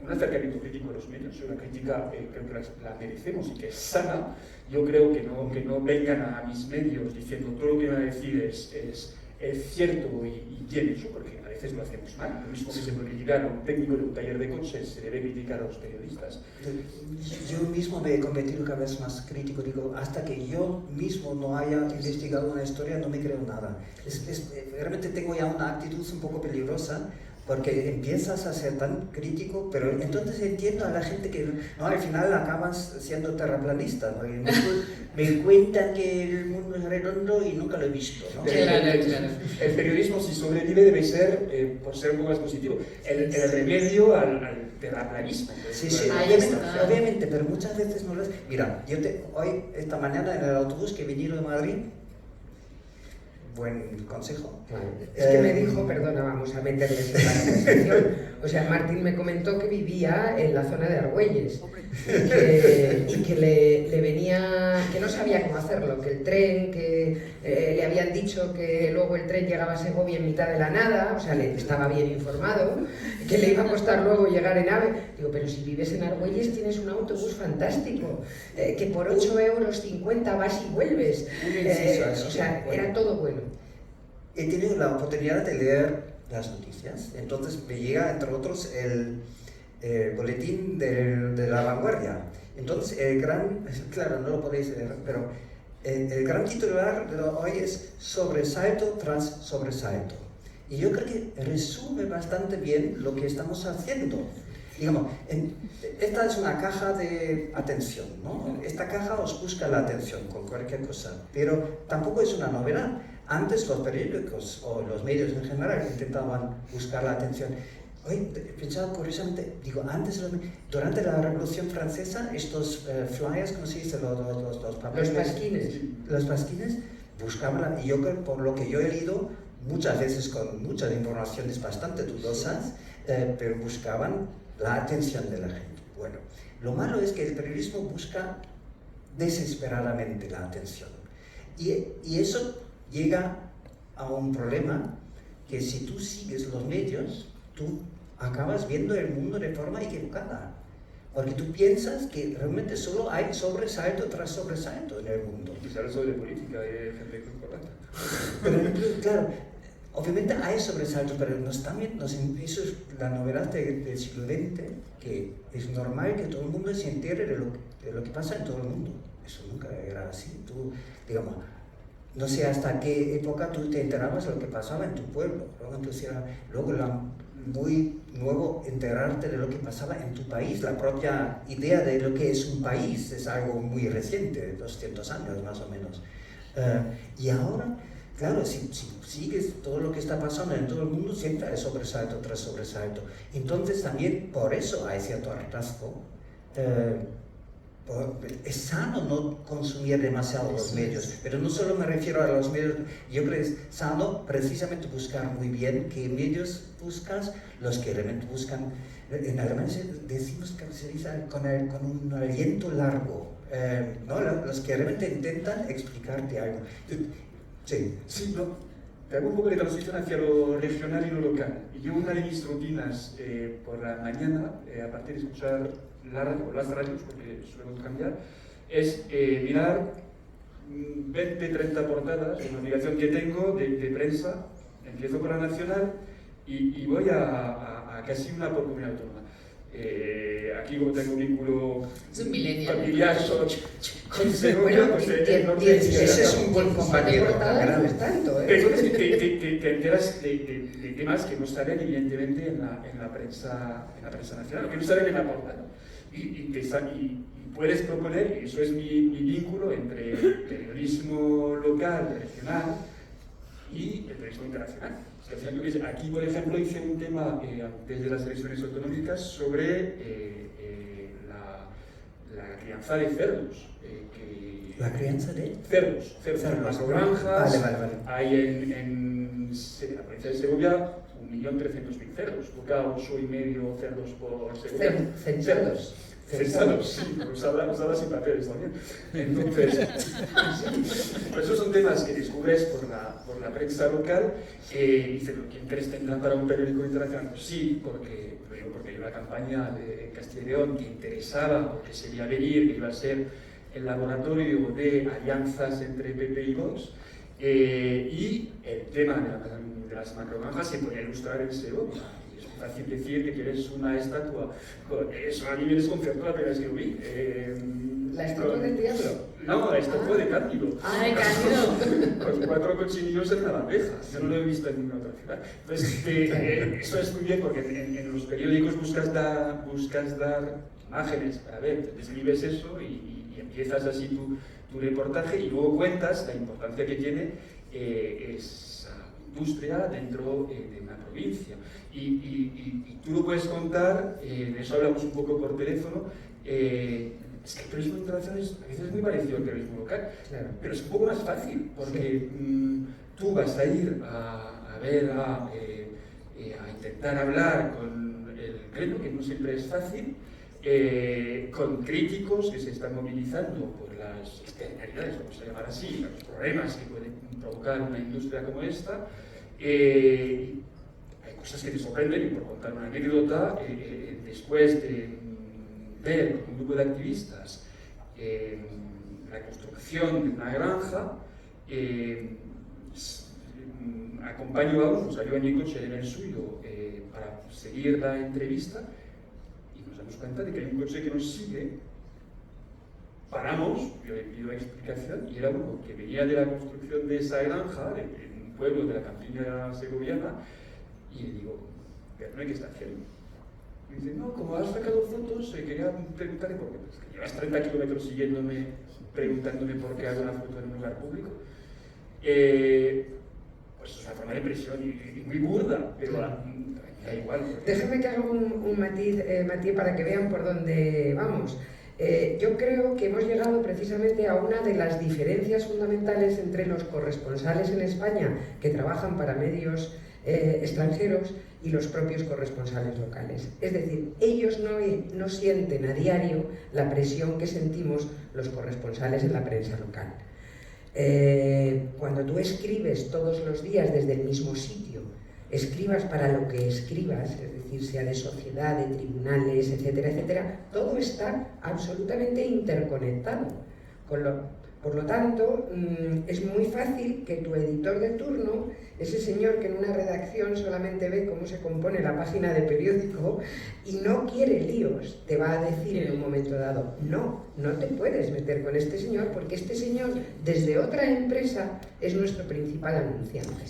un acercamiento crítico a los medios, una crítica creo que la merecemos y que es sana. Yo creo que no vengan a mis medios diciendo todo lo que van a decir es cierto y bien hecho, porque a veces lo hacemos mal. Lo mismo que se puede criticar a un técnico de un taller de coches, se debe criticar a los periodistas. Yo mismo me he convertido cada vez más crítico, digo, hasta que yo mismo no haya investigado una historia no me creo nada. Realmente tengo ya una actitud un poco peligrosa, porque empiezas a ser tan crítico, pero entonces entiendo a la gente que no, al final acabas siendo terraplanista, ¿no? Me cuentan que el mundo es redondo y nunca lo he visto, ¿no? Claro. El periodismo, si sobrevive, debe ser, por ser un poco más positivo, el remedio al terraplanismo. Sí, obviamente, pero muchas veces no lo es. Mira, hoy, esta mañana en el autobús que he venido de Madrid, buen consejo. Claro. Es que me dijo, perdona, vamos a meterle en la conversación. O sea, Martín me comentó que vivía en la zona de Argüelles y que le venía, que no sabía cómo hacerlo, que el tren, que le habían dicho que luego el tren llegaba a Segovia en mitad de la nada, o sea, le estaba bien informado, que le iba a costar luego llegar en AVE. Digo, pero si vives en Argüelles tienes un autobús fantástico, que por 8,50 € vas y vuelves. O sea, era todo bueno. He tenido la oportunidad de leer las noticias, entonces me llega, entre otros, el boletín de La Vanguardia. Entonces, claro, no lo podéis leer, pero el gran titular de hoy es sobresalto tras sobresalto. Y yo creo que resume bastante bien lo que estamos haciendo. Digamos, esta es una caja de atención, ¿no? Esta caja os busca la atención con cualquier cosa, pero tampoco es una novedad. Antes los periódicos o los medios en general intentaban buscar la atención. Hoy pensaba curiosamente, digo, antes, durante la Revolución Francesa, estos flyers, ¿cómo se dice? Los papeles, los pasquines, buscaban, y yo creo, por lo que yo he leído, muchas veces con muchas informaciones bastante dudosas, pero buscaban la atención de la gente. Bueno, lo malo es que el periodismo busca desesperadamente la atención. Y eso llega a un problema que si tú sigues los medios, tú acabas viendo el mundo de forma equivocada. Porque tú piensas que realmente solo hay sobresalto tras sobresalto en el mundo. Y quizás sobre política y gente correcta. Pero claro, obviamente hay sobresaltos, pero eso es la novedad del siglo XX, que es normal que todo el mundo se entere de lo que pasa en todo el mundo. Eso nunca era así. Tú, digamos, no sé hasta qué época tú te enterabas de lo que pasaba en tu pueblo. Luego muy nuevo enterarte de lo que pasaba en tu país. La propia idea de lo que es un país es algo muy reciente, 200 años más o menos. Y ahora, claro, si sigues todo lo que está pasando en todo el mundo, siempre hay sobresalto tras sobresalto. Entonces también por eso hay cierto hartazgo. Es sano no consumir demasiado los medios, pero no solo me refiero a los medios, yo creo que es sano precisamente buscar muy bien qué medios buscas, los que realmente buscan, en alemán decimos que se dice con un aliento largo, ¿no? Los que realmente intentan explicarte algo. Sí. Sí, no. te hago un poco de transición hacia lo regional y lo local. Y yo una de mis rutinas por la mañana, aparte de escuchar la radio, las radios, porque suelo cambiar, es mirar 20, 30 portadas de comunicación que tengo de prensa. Empiezo por la nacional y voy a casi una por comunidad autónoma. Aquí como tengo un vínculo familiar con Segovia, pues ese es un buen compañero, no es tanto, Pero te enteras de temas que no salen evidentemente en la prensa nacional, que no salen en la portada. Y puedes proponer, y eso es mi vínculo entre periodismo local, regional y el periodismo internacional. Aquí, por ejemplo, hice un tema antes de las elecciones autonómicas sobre la crianza de cerdos. ¿La crianza de? Cerdos, las granjas. Vale. Hay en la provincia de Segovia 1.300.000 cerdos, toca 8,5 cerdos por Segovia. Censados, sí, usaba sin papeles también. Entonces, pues esos son temas que descubres por la prensa local. Dice, ¿qué interés tendrá para un periódico internacional? Pues sí, porque hay una campaña de Castilla y León que interesaba, o que se veía venir, que iba a ser el laboratorio de alianzas entre PP y Vox. Y el tema de las macrogranjas se podía ilustrar en Segovia. Fácil decir que quieres una estatua. Eso a mí me desconcertó la primera vez que lo vi. ¿La estatua del diablo? No, la estatua de Cándido. ¡Ah, de Cándido! Con 4 cochinillos en la bandeja. Yo no lo he visto en ninguna otra ciudad. Entonces, eso es muy bien porque en los periódicos buscas dar imágenes para ver, describes eso y empiezas así tu reportaje y luego cuentas la importancia que tiene esa industria dentro de una provincia. Y tú lo puedes contar, de eso hablamos un poco por teléfono, es que el periodismo internacional a veces es muy parecido al periodismo local, claro, pero es un poco más fácil, porque tú vas a ir a intentar hablar con el gremio, que no siempre es fácil, con críticos que se están movilizando por las externalidades, vamos a llamar así, los problemas que pueden provocar una industria como esta. Hay cosas que te sorprenden, y por contar una anécdota, después de ver con un grupo de activistas la construcción de una granja, acompaño a uno, salió en mi coche en el suyo para seguir la entrevista y nos damos cuenta de que hay un coche que nos sigue. Paramos, yo le pido explicación y era uno que venía de la construcción de esa granja, en un pueblo de la campiña segoviana, y le digo, pero no hay que estar haciendo. Y dice, no, como has sacado fotos, quería preguntarle por qué. Pues que llevas 30 kilómetros siguiéndome, preguntándome por qué hago una foto en un lugar público. Pues es una forma de presión y muy burda, pero da igual. Déjame que haga un matiz, Matías, para que vean por dónde vamos. Yo creo que hemos llegado precisamente a una de las diferencias fundamentales entre los corresponsales en España que trabajan para medios extranjeros y los propios corresponsales locales. Es decir, ellos no sienten a diario la presión que sentimos los corresponsales en la prensa local. Cuando tú escribes todos los días desde el mismo sitio, escribas para lo que escribas, es decir, sea de sociedad, de tribunales, etcétera, etcétera, todo está absolutamente interconectado. Por lo tanto, es muy fácil que tu editor de turno, ese señor que en una redacción solamente ve cómo se compone la página de periódico y no quiere líos, te va a decir en un momento dado, no te puedes meter con este señor porque este señor desde otra empresa es nuestro principal anunciante.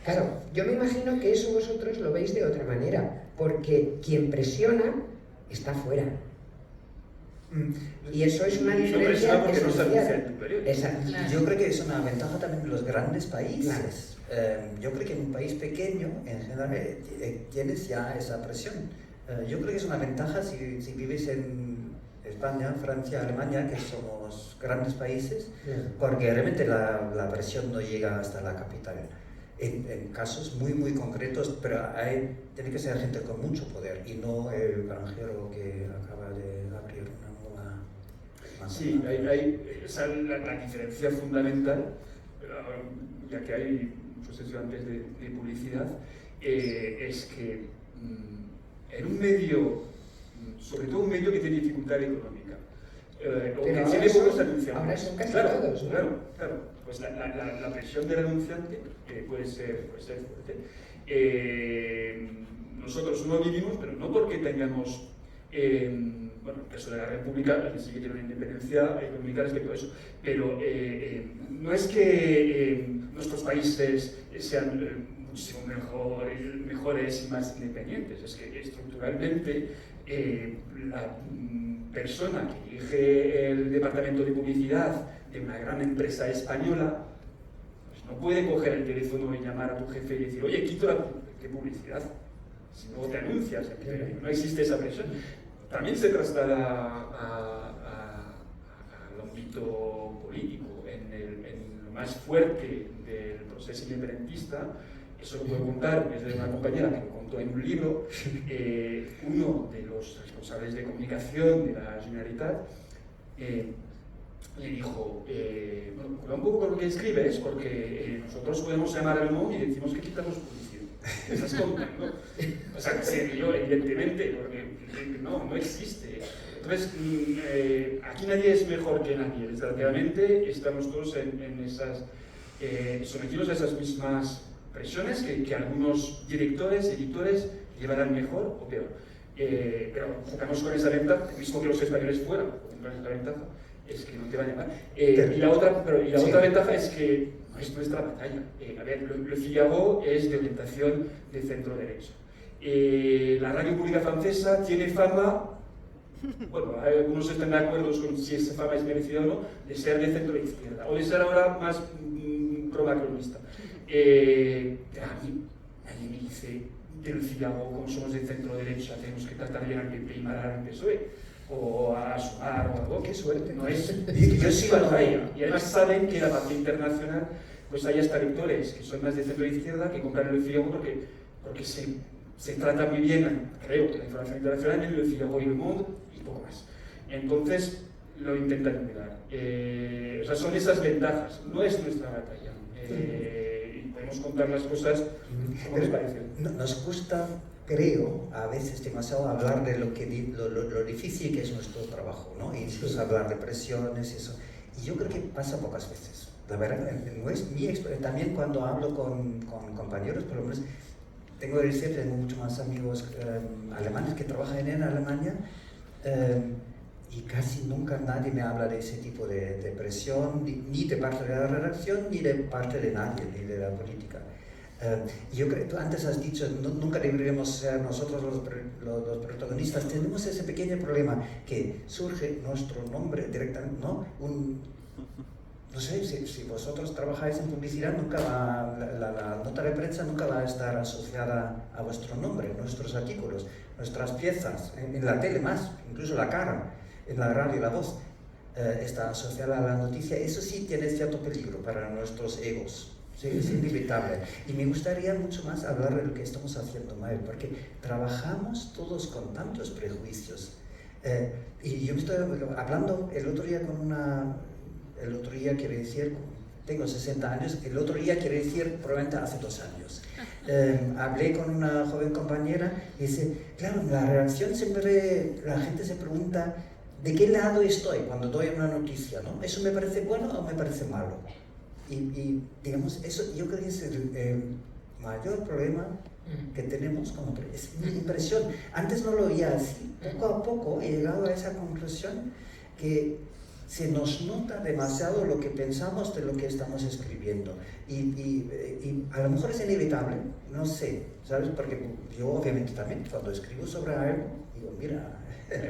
Claro, yo me imagino que eso vosotros lo veis de otra manera, porque quien presiona está fuera. Y eso es una diferencia esencial. Exacto. Yo creo que es una ventaja también de los grandes países. Claro. Yo creo que en un país pequeño, en general, tienes ya esa presión. Yo creo que es una ventaja si vives en España, Francia, Alemania, que somos grandes países, porque realmente la presión no llega hasta la capital. En casos muy, muy concretos, pero tiene que ser gente con mucho poder y no el granjero que acaba de abrir una nueva manzana. Sí, hay la diferencia fundamental, ya que hay muchos muchos estudiantes de publicidad, es que en un medio, sobre todo un medio que tiene dificultad económica, o que tiene pocos anunciantes. Ahora son casi claro, todos, ¿no? Claro. Pues la presión del anunciante puede ser fuerte. Nosotros no vivimos, pero no porque tengamos, bueno, el caso de la República, sí que tiene una independencia económica respecto a eso, pero no es que nuestros países sean muchísimo mejores y más independientes, es que estructuralmente la persona que dirige el departamento de publicidad de una gran empresa española pues no puede coger el teléfono y llamar a tu jefe y decir, oye, quito ¿qué publicidad? Si no te anuncias, no existe esa presión. También se traslada al ámbito político, en lo más fuerte del proceso independentista. Eso lo puedo contar desde una compañera que lo contó en un libro. Uno de los responsables de comunicación de la Generalitat le dijo, bueno, cuida un poco con lo que escribes, porque nosotros podemos llamar al móvil y decimos que quitamos publicidad. Esas cosas, ¿no? O sea, se rió, evidentemente, porque no existe. Entonces, aquí nadie es mejor que nadie. Desgraciadamente, estamos todos sometidos a esas mismas presiones que algunos directores, editores llevarán mejor o peor. Pero jugamos con esa ventaja, mismo que los españoles fueran, con esa ventaja, es que no te va a llamar. Y la otra ventaja es que no es nuestra batalla. A ver, Le Figaro es de orientación de centro-derecha. La radio pública francesa tiene fama, bueno, algunos están de acuerdo con si esa fama es merecida o no, de ser de centro-izquierda, o de ser ahora más pro-macronista. A mí nadie me dice de Le Figaro, como somos de centro-derecha, tenemos que tratar bien al PP y matar al PSOE, o a Sumar o algo. Qué suerte. No es. Yo sí batalla. Y además saben que la parte internacional, pues hay hasta lectores que son más de centro-izquierda que compran Le Figaro porque se trata muy bien, creo, que la información internacional en Le Figaro y Le Monde y poco más. Entonces lo intentan mirar. O sea, son esas ventajas, no es nuestra batalla. Y podemos contar las cosas como nos parece. Nos gusta, creo, a veces demasiado hablar de lo difícil que es nuestro trabajo, ¿no? Y pues, hablar de presiones y eso. Y yo creo que pasa pocas veces. La verdad, no es mi experiencia. También cuando hablo con compañeros, por lo menos, tengo que decir, tengo muchos más amigos alemanes que trabajan en Alemania, y casi nunca nadie me habla de ese tipo de presión, ni de parte de la redacción, ni de parte de nadie, ni de la política. Yo creo, tú antes has dicho, nunca deberíamos ser nosotros los protagonistas. Tenemos ese pequeño problema que surge nuestro nombre directamente, ¿no? No sé, si vosotros trabajáis en publicidad, la nota de prensa nunca va a estar asociada a vuestro nombre, nuestros artículos, nuestras piezas, en la tele más, incluso la cara, en la radio, la voz, está asociada a la noticia. Eso sí tiene cierto peligro para nuestros egos. Sí, es inevitable. Y me gustaría mucho más hablar de lo que estamos haciendo mal, porque trabajamos todos con tantos prejuicios. Y yo me estoy hablando el otro día el otro día quiere decir, tengo 60 años, el otro día quiere decir probablemente hace 2 años. Hablé con una joven compañera y dice, claro, en la redacción siempre la gente se pregunta de qué lado estoy cuando doy una noticia, ¿no? ¿Eso me parece bueno o me parece malo? Y digamos, eso yo creo que es el mayor problema que tenemos como es mi impresión. Antes no lo veía así, poco a poco he llegado a esa conclusión que se nos nota demasiado lo que pensamos de lo que estamos escribiendo. Y a lo mejor es inevitable, no sé, ¿sabes? Porque yo obviamente también cuando escribo sobre algo, digo, mira,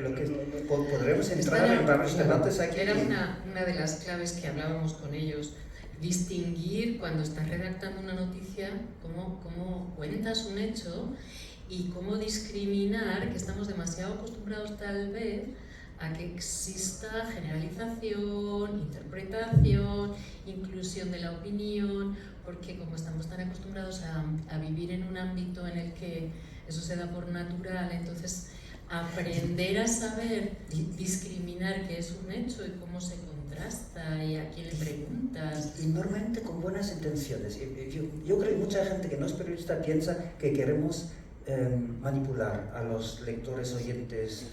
lo que podremos entrar en varios debates aquí. Era una de las claves que hablábamos con ellos. Distinguir cuando estás redactando una noticia, cómo cuentas un hecho y cómo discriminar, que estamos demasiado acostumbrados tal vez a que exista generalización, interpretación, inclusión de la opinión, porque como estamos tan acostumbrados a vivir en un ámbito en el que eso se da por natural, entonces aprender a saber discriminar qué es un hecho y cómo se contiene contrasta y a quién le preguntas. Y normalmente con buenas intenciones. Yo creo que mucha gente que no es periodista piensa que queremos manipular a los lectores, oyentes,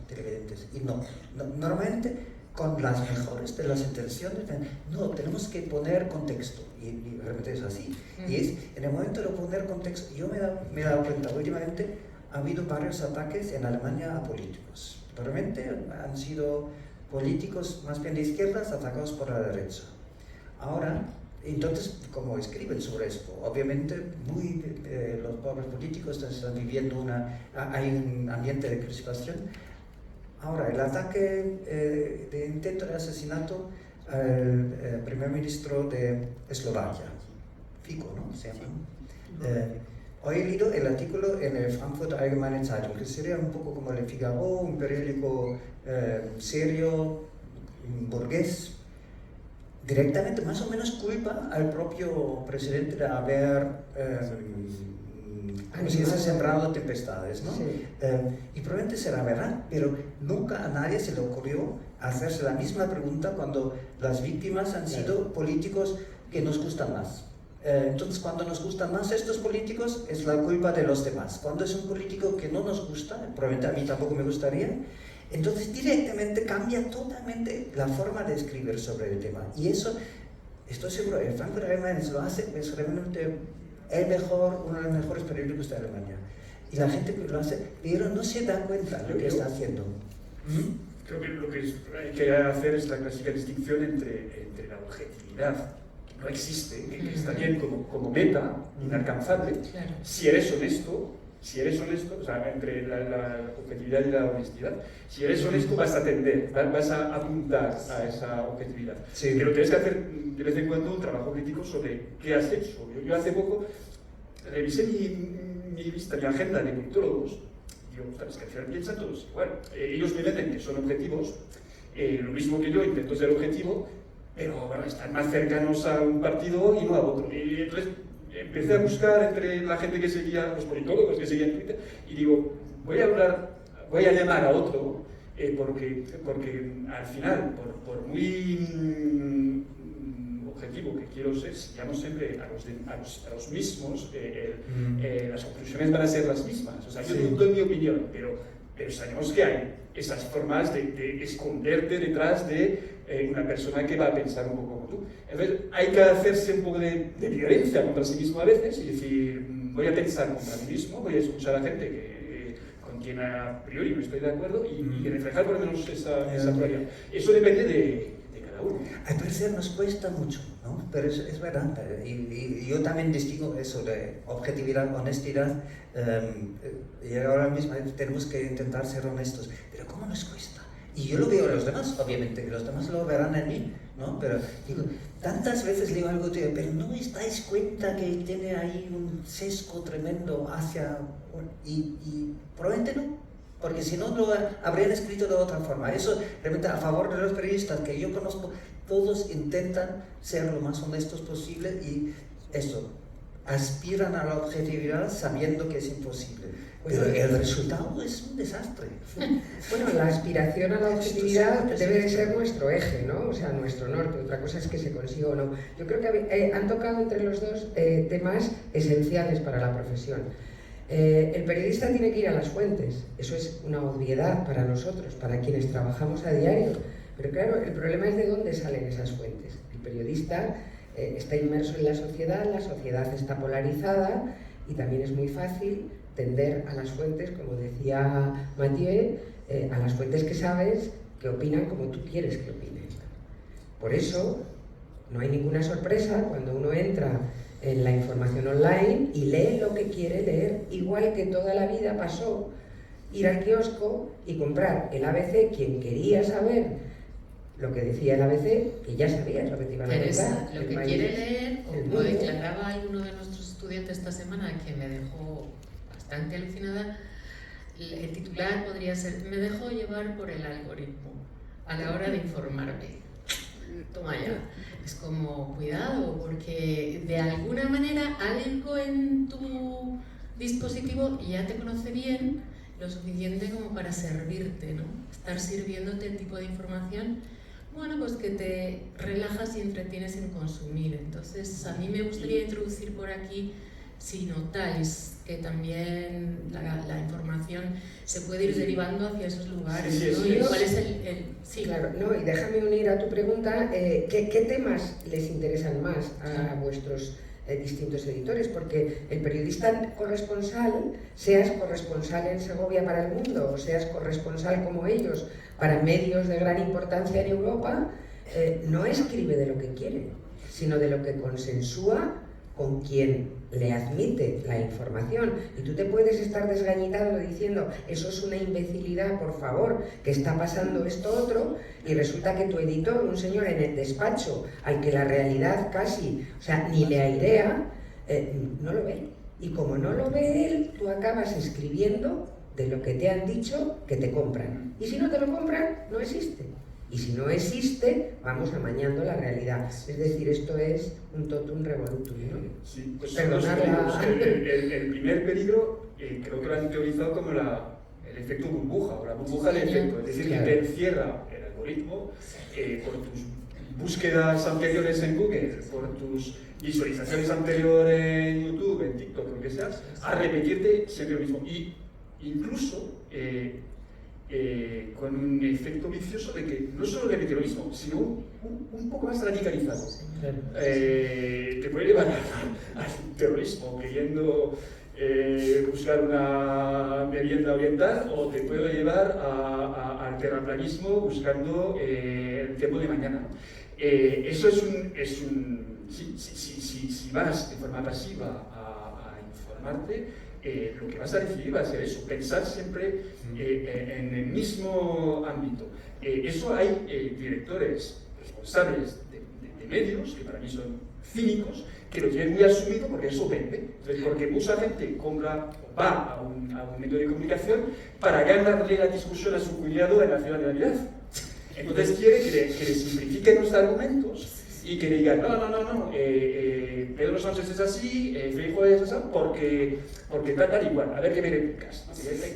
televidentes. Y no, normalmente con las mejores de las intenciones, no, tenemos que poner contexto. Y realmente es así. Y es, en el momento de poner contexto, yo me he dado cuenta, últimamente ha habido varios ataques en Alemania a políticos. Realmente han sido políticos más bien de izquierdas atacados por la derecha. Ahora, entonces, ¿cómo escriben sobre esto? Obviamente, los pobres políticos están viviendo hay un ambiente de crispación. Ahora, el ataque de intento de asesinato al primer ministro de Eslovaquia, Fico, ¿no? Se llama. Hoy he leído el artículo en el Frankfurter Allgemeine Zeitung, que sería un poco como el Figaro, un periódico serio, burgués. Directamente, más o menos, culpa al propio presidente de haber sembrado tempestades, ¿no? Sí. Y probablemente será verdad, pero nunca a nadie se le ocurrió hacerse la misma pregunta cuando las víctimas han sido políticos que nos gustan más. Entonces, cuando nos gustan más estos políticos, es la culpa de los demás. Cuando es un político que no nos gusta, probablemente a mí tampoco me gustaría, entonces directamente cambia totalmente la forma de escribir sobre el tema. Y eso, estoy seguro, el Frankfurter Allgemeine lo hace, es realmente uno de los mejores periódicos de Alemania. Y la gente lo hace, pero no se da cuenta de lo que está haciendo. Creo que lo que hay que hacer es la clásica distinción entre la objetividad, que no existe, que está bien como meta, inalcanzable. Claro. Si eres honesto, o sea, entre la objetividad y la honestidad, si eres honesto vas a tender, vas a apuntar a esa objetividad. Sí. Pero tienes que hacer de vez en cuando un trabajo crítico sobre qué has hecho. Yo hace poco revisé mi agenda de politólogos. Digo, ¿sabes que al final piensan todos? Bueno, ellos me dicen que son objetivos, lo mismo que yo intento ser objetivo, pero bueno, están más cercanos a un partido y no a otro. Y entonces empecé a buscar entre la gente que seguía, los politólogos que seguían Twitter, y digo, voy a llamar a otro, porque al final, por muy objetivo que quiero ser, si llamo siempre a los mismos, las conclusiones van a ser las mismas. O sea, yo doy mi opinión, pero sabemos que hay esas formas de esconderte detrás de una persona que va a pensar un poco como tú. Entonces, hay que hacerse un poco de violencia contra sí mismo a veces y decir, voy a pensar contra mí mismo, voy a escuchar a gente con quien a priori no estoy de acuerdo y reflejar por lo menos esa pluralidad. Eso depende de cada uno. Al parecer nos cuesta mucho, ¿no? Pero es verdad. Y yo también distingo eso de objetividad, honestidad. Y ahora mismo tenemos que intentar ser honestos. Pero ¿cómo nos cuesta? Y yo lo veo en los demás, obviamente, que los demás lo verán en mí, ¿no? Pero digo, tantas veces digo algo, tío, pero ¿no os dais cuenta que tiene ahí un sesgo tremendo hacia... Y probablemente no, porque si no lo habrían escrito de otra forma. Eso realmente a favor de los periodistas que yo conozco, todos intentan ser lo más honestos posible y eso, aspiran a la objetividad sabiendo que es imposible. Pero el resultado es un desastre. Bueno, la aspiración a la objetividad debe de ser nuestro eje, ¿no? O sea, nuestro norte. Otra cosa es que se consiga o no. Yo creo que han tocado entre los dos temas esenciales para la profesión. El periodista tiene que ir a las fuentes. Eso es una obviedad para nosotros, para quienes trabajamos a diario. Pero claro, el problema es de dónde salen esas fuentes. El periodista está inmerso en la sociedad está polarizada y también es muy fácil tender a las fuentes, como decía Mathieu, a las fuentes que sabes que opinan como tú quieres que opinen. Por eso no hay ninguna sorpresa cuando uno entra en la información online y lee lo que quiere leer, igual que toda la vida pasó ir al kiosco y comprar el ABC quien quería saber lo que decía el ABC, que ya sabías lo que te iban a contar. Lo que quiere leer, o lo declaraba uno de nuestros estudiantes esta semana, que me dejó bastante alucinada, el titular podría ser, me dejó llevar por el algoritmo a la hora de informarme. Toma ya. Es como, cuidado, porque de alguna manera algo en tu dispositivo ya te conoce bien, lo suficiente como para servirte, ¿no? Estar sirviéndote el tipo de información Bueno, pues que te relajas y entretienes en consumir. Entonces, a mí me gustaría introducir por aquí, si notáis que también la información se puede ir derivando hacia esos lugares. Sí, ¿no? sí, ¿Y sí. cuál es sí. Claro, no, y déjame unir a tu pregunta, ¿qué temas les interesan más a vuestros distintos editores? Porque el periodista corresponsal, seas corresponsal en Segovia para el mundo o seas corresponsal como ellos para medios de gran importancia en Europa, no escribe de lo que quiere, sino de lo que consensúa con quien le admite la información. Y tú te puedes estar desgañitando diciendo eso es una imbecilidad, por favor, que está pasando esto otro, y resulta que tu editor, un señor en el despacho al que la realidad casi, o sea, ni le airea, no lo ve. Y como no lo ve él, tú acabas escribiendo de lo que te han dicho que te compran. Y si no te lo compran, no existe. Y si no existe, vamos amañando la realidad. Es decir, esto es un totum revolutum, ¿no? Sí, pues Perdonar el primer peligro creo que lo han teorizado como el efecto burbuja, o la burbuja del efecto. Es decir, claro, que te encierra el algoritmo por tus búsquedas anteriores en Google, por tus visualizaciones anteriores en YouTube, en TikTok, lo que sea, a repetirte siempre lo mismo. Y incluso con un efecto vicioso de que no solo repite lo mismo, sino un poco más radicalizado. Te puede llevar al terrorismo queriendo buscar una merienda oriental, o te puede llevar al terraplanismo buscando el tiempo de mañana. Eso es un si vas de forma pasiva a informarte, lo que vas a recibir va a ser eso, pensar siempre en el mismo ámbito. Eso hay directores responsables de medios, que para mí son cínicos, que lo tienen muy asumido porque eso vende. Entonces, porque mucha gente va a un medio de comunicación para ganarle la discusión a su cuñado en la cena de Navidad. Entonces quiere que le simplifiquen los argumentos y que le digan, no, Pedro Sánchez es así, Feijóo es así, porque tal igual, a ver qué me replicas.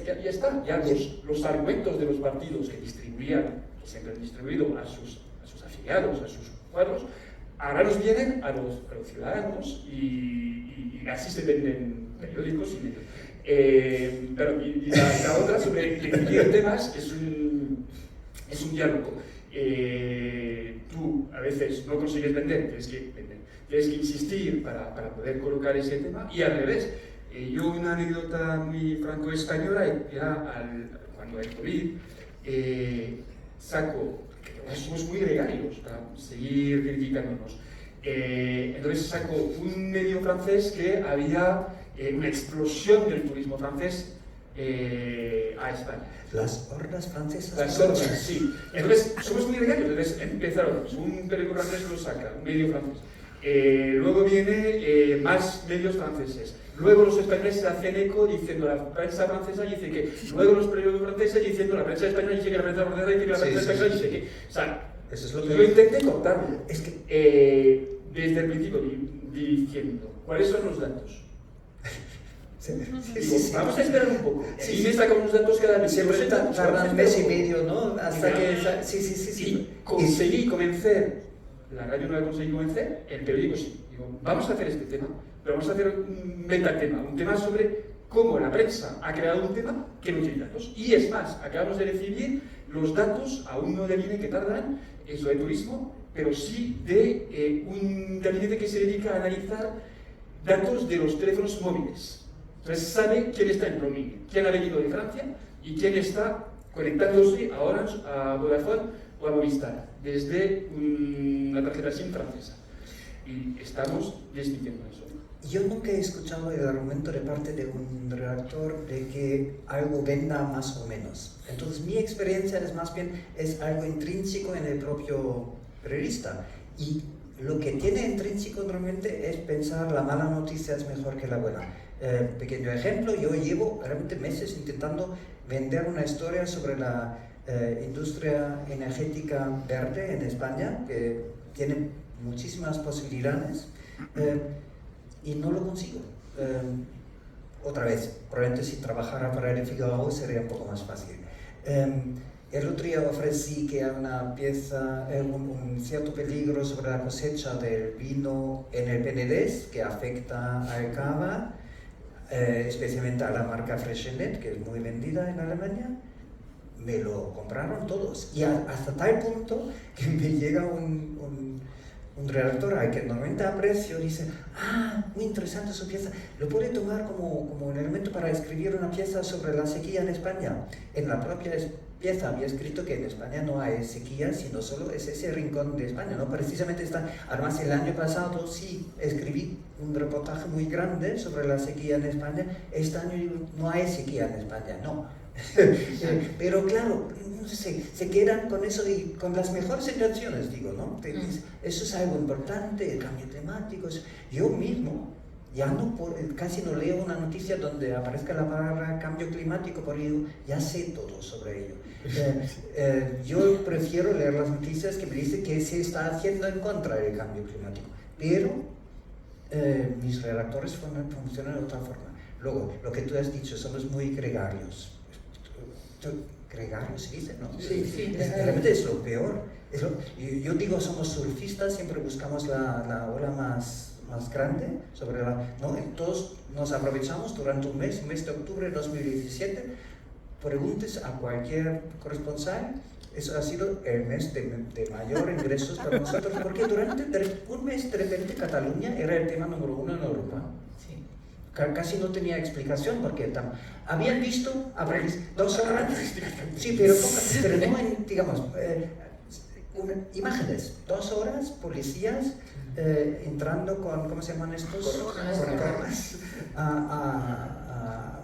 Ya está, ya los argumentos de los partidos que distribuían, que siempre han distribuido a sus afiliados, a sus cuadros, ahora nos vienen a los ciudadanos y así se venden periódicos y medios. Pero la otra, sobre definir temas, es un diálogo. Tú a veces no consigues vender, tienes que insistir para poder colocar ese tema, y al revés. Yo una anécdota muy franco-española era cuando el COVID saco, que somos muy gregarios para seguir criticándonos, entonces saco un medio francés que había una explosión del turismo francés a España. Las hordas francesas. Las hordas, sí. Entonces, somos muy gregarios. Entonces, empezaron, un periódico francés lo saca, un medio francés. Luego viene más medios franceses. Luego los españoles se hacen eco diciendo la prensa francesa dice que. Luego los periódicos franceses diciendo la prensa española dice que la prensa francesa dice que la prensa española dice que. O sea, eso es lo que yo intenté cortarlo. Es que desde el principio diciendo cuáles son los datos. Sí. Vamos a esperar un poco. Y me sacan unos datos cada mes. Siempre tardan un mes y medio, ¿no? Hasta que... Sí. Y conseguí convencer, la radio no la conseguí convencer, el periódico sí. Digo, vamos a hacer este tema, pero vamos a hacer un metatema, un tema sobre cómo la prensa ha creado un tema que no tiene datos. Y es más, acabamos de recibir los datos, aún no viene que tardan, eso de turismo, pero sí de un gabinete que se dedica a analizar datos de los teléfonos móviles. Entonces sabe quién está en roaming, quién ha venido de Francia y quién está conectándose a Orange, a Vodafone o a Movistar desde una tarjeta SIM francesa. Y estamos desmintiendo eso. Yo nunca he escuchado el argumento de parte de un redactor de que algo venda más o menos. Entonces mi experiencia es más bien algo intrínseco en el propio periodista. Y lo que tiene intrínseco normalmente es pensar la mala noticia es mejor que la buena. Pequeño ejemplo, yo llevo realmente meses intentando vender una historia sobre la industria energética verde en España, que tiene muchísimas posibilidades, y no lo consigo. Otra vez, probablemente si trabajara para el Figaro sería un poco más fácil. El otro día ofrecí que hay una pieza, un cierto peligro sobre la cosecha del vino en el Penedès que afecta al cava, especialmente a la marca Freixenet, que es muy vendida en Alemania. Me lo compraron todos y hasta tal punto que me llega un redactor al que normalmente aprecio, dice, muy interesante su pieza, lo puede tomar como un elemento para escribir una pieza sobre la sequía en España. En la propia pieza había escrito que en España no hay sequía, sino solo es ese rincón de España, ¿no? Precisamente además el año pasado sí escribí un reportaje muy grande sobre la sequía en España. Este año no hay sequía en España, no. Pero claro, se quedan con eso y con las mejores intenciones, digo, ¿no? Eso es algo importante, el cambio climático. Yo mismo ya casi no leo una noticia donde aparezca la palabra cambio climático, porque digo, ya sé todo sobre ello. Yo prefiero leer las noticias que me dicen que se está haciendo en contra del cambio climático, pero mis redactores funcionan de otra forma. Luego, lo que tú has dicho, somos muy gregarios. Gregarios se dice, ¿no? Sí. Realmente es lo peor. Yo digo, somos surfistas, siempre buscamos la ola más grande sobre ¿no? Todos nos aprovechamos durante un mes de octubre de 2017. Preguntes a cualquier corresponsal, eso ha sido el mes de mayor ingresos para nosotros, porque durante un mes de repente Cataluña era el tema número 1 en Europa. Casi no tenía explicación porque habían visto 2 horas, sí, pero no en, digamos, imágenes, 2 horas, policías entrando con, ¿cómo se llaman estos? Corras, a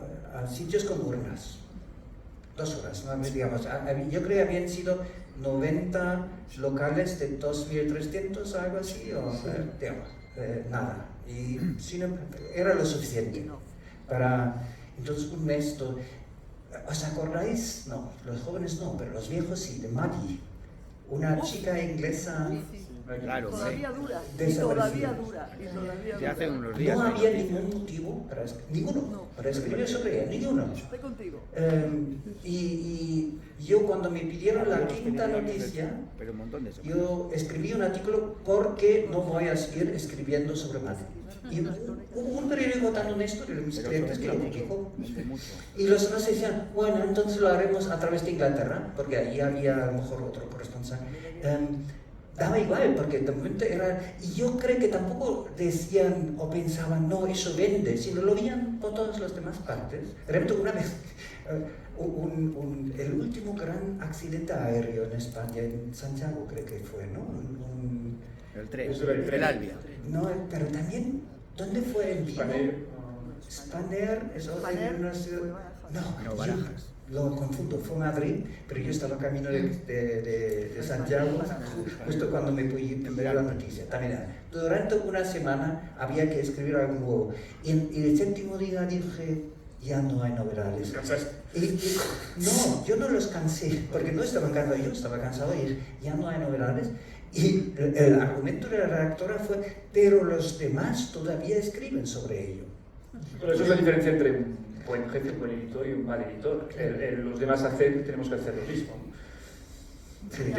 sitios con urnas. 2 horas, ¿no? Digamos, yo creo que habían sido 90 locales de 2.300, algo así, o digamos, nada. Y era lo suficiente para, entonces, un mes. ¿Os acordáis? No, los jóvenes no, pero los viejos sí, de Maddie, una chica inglesa. Claro, todavía dura, desaparecida. Ya hace unos días. No había ningún motivo para escribir sobre ella, ninguno. Estoy contigo. Y yo cuando me pidieron la quinta noticia, yo escribí un artículo porque no voy a seguir escribiendo sobre Maddie. Y hubo un periódico tan honesto de mis clientes que lo publicó. Y los demás decían, bueno, entonces lo haremos a través de Inglaterra, porque allí había a lo mejor otro corresponsal. Daba igual, porque de momento era... Y yo creo que tampoco decían o pensaban, no, eso vende, sino lo veían por todas las demás partes. De repente una vez, el último gran accidente aéreo en España, en Santiago creo que fue, ¿no? El tren, el Albia. No, pero también, ¿dónde fue el Vigo? Spanair, eso en una ciudad... No, Barajas. Lo confundo, fue Madrid, pero yo estaba camino de Santiago justo cuando me envió la noticia. También, durante una semana había que escribir algo nuevo. Y el 7º día dije, ya no hay novedades. No, yo no los cansé, porque no estaba cansado, yo estaba cansado y dije, ya no hay novedades. Y el argumento de la redactora fue, pero los demás todavía escriben sobre ello. Bueno, eso es la diferencia entre un buen jefe, un buen editor y un mal editor. Los demás tenemos que hacer lo mismo. Sí,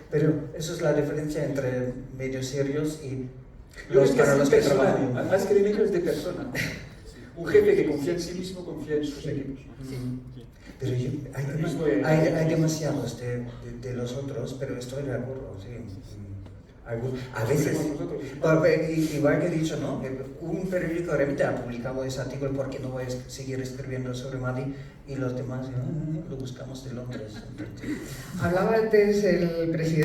pero eso es la diferencia entre medios serios y para los que trabajan. Más que de medio es de persona. Un jefe que confía en sí mismo, confía en sus equipos. Pero hay demasiados de los otros, pero estoy de acuerdo, sí. A veces, igual que he dicho, ¿no? Un periódico realmente ha publicado ese artículo porque no voy a seguir escribiendo sobre Maddie y los demás lo buscamos de Londres. Hablaba antes el presidente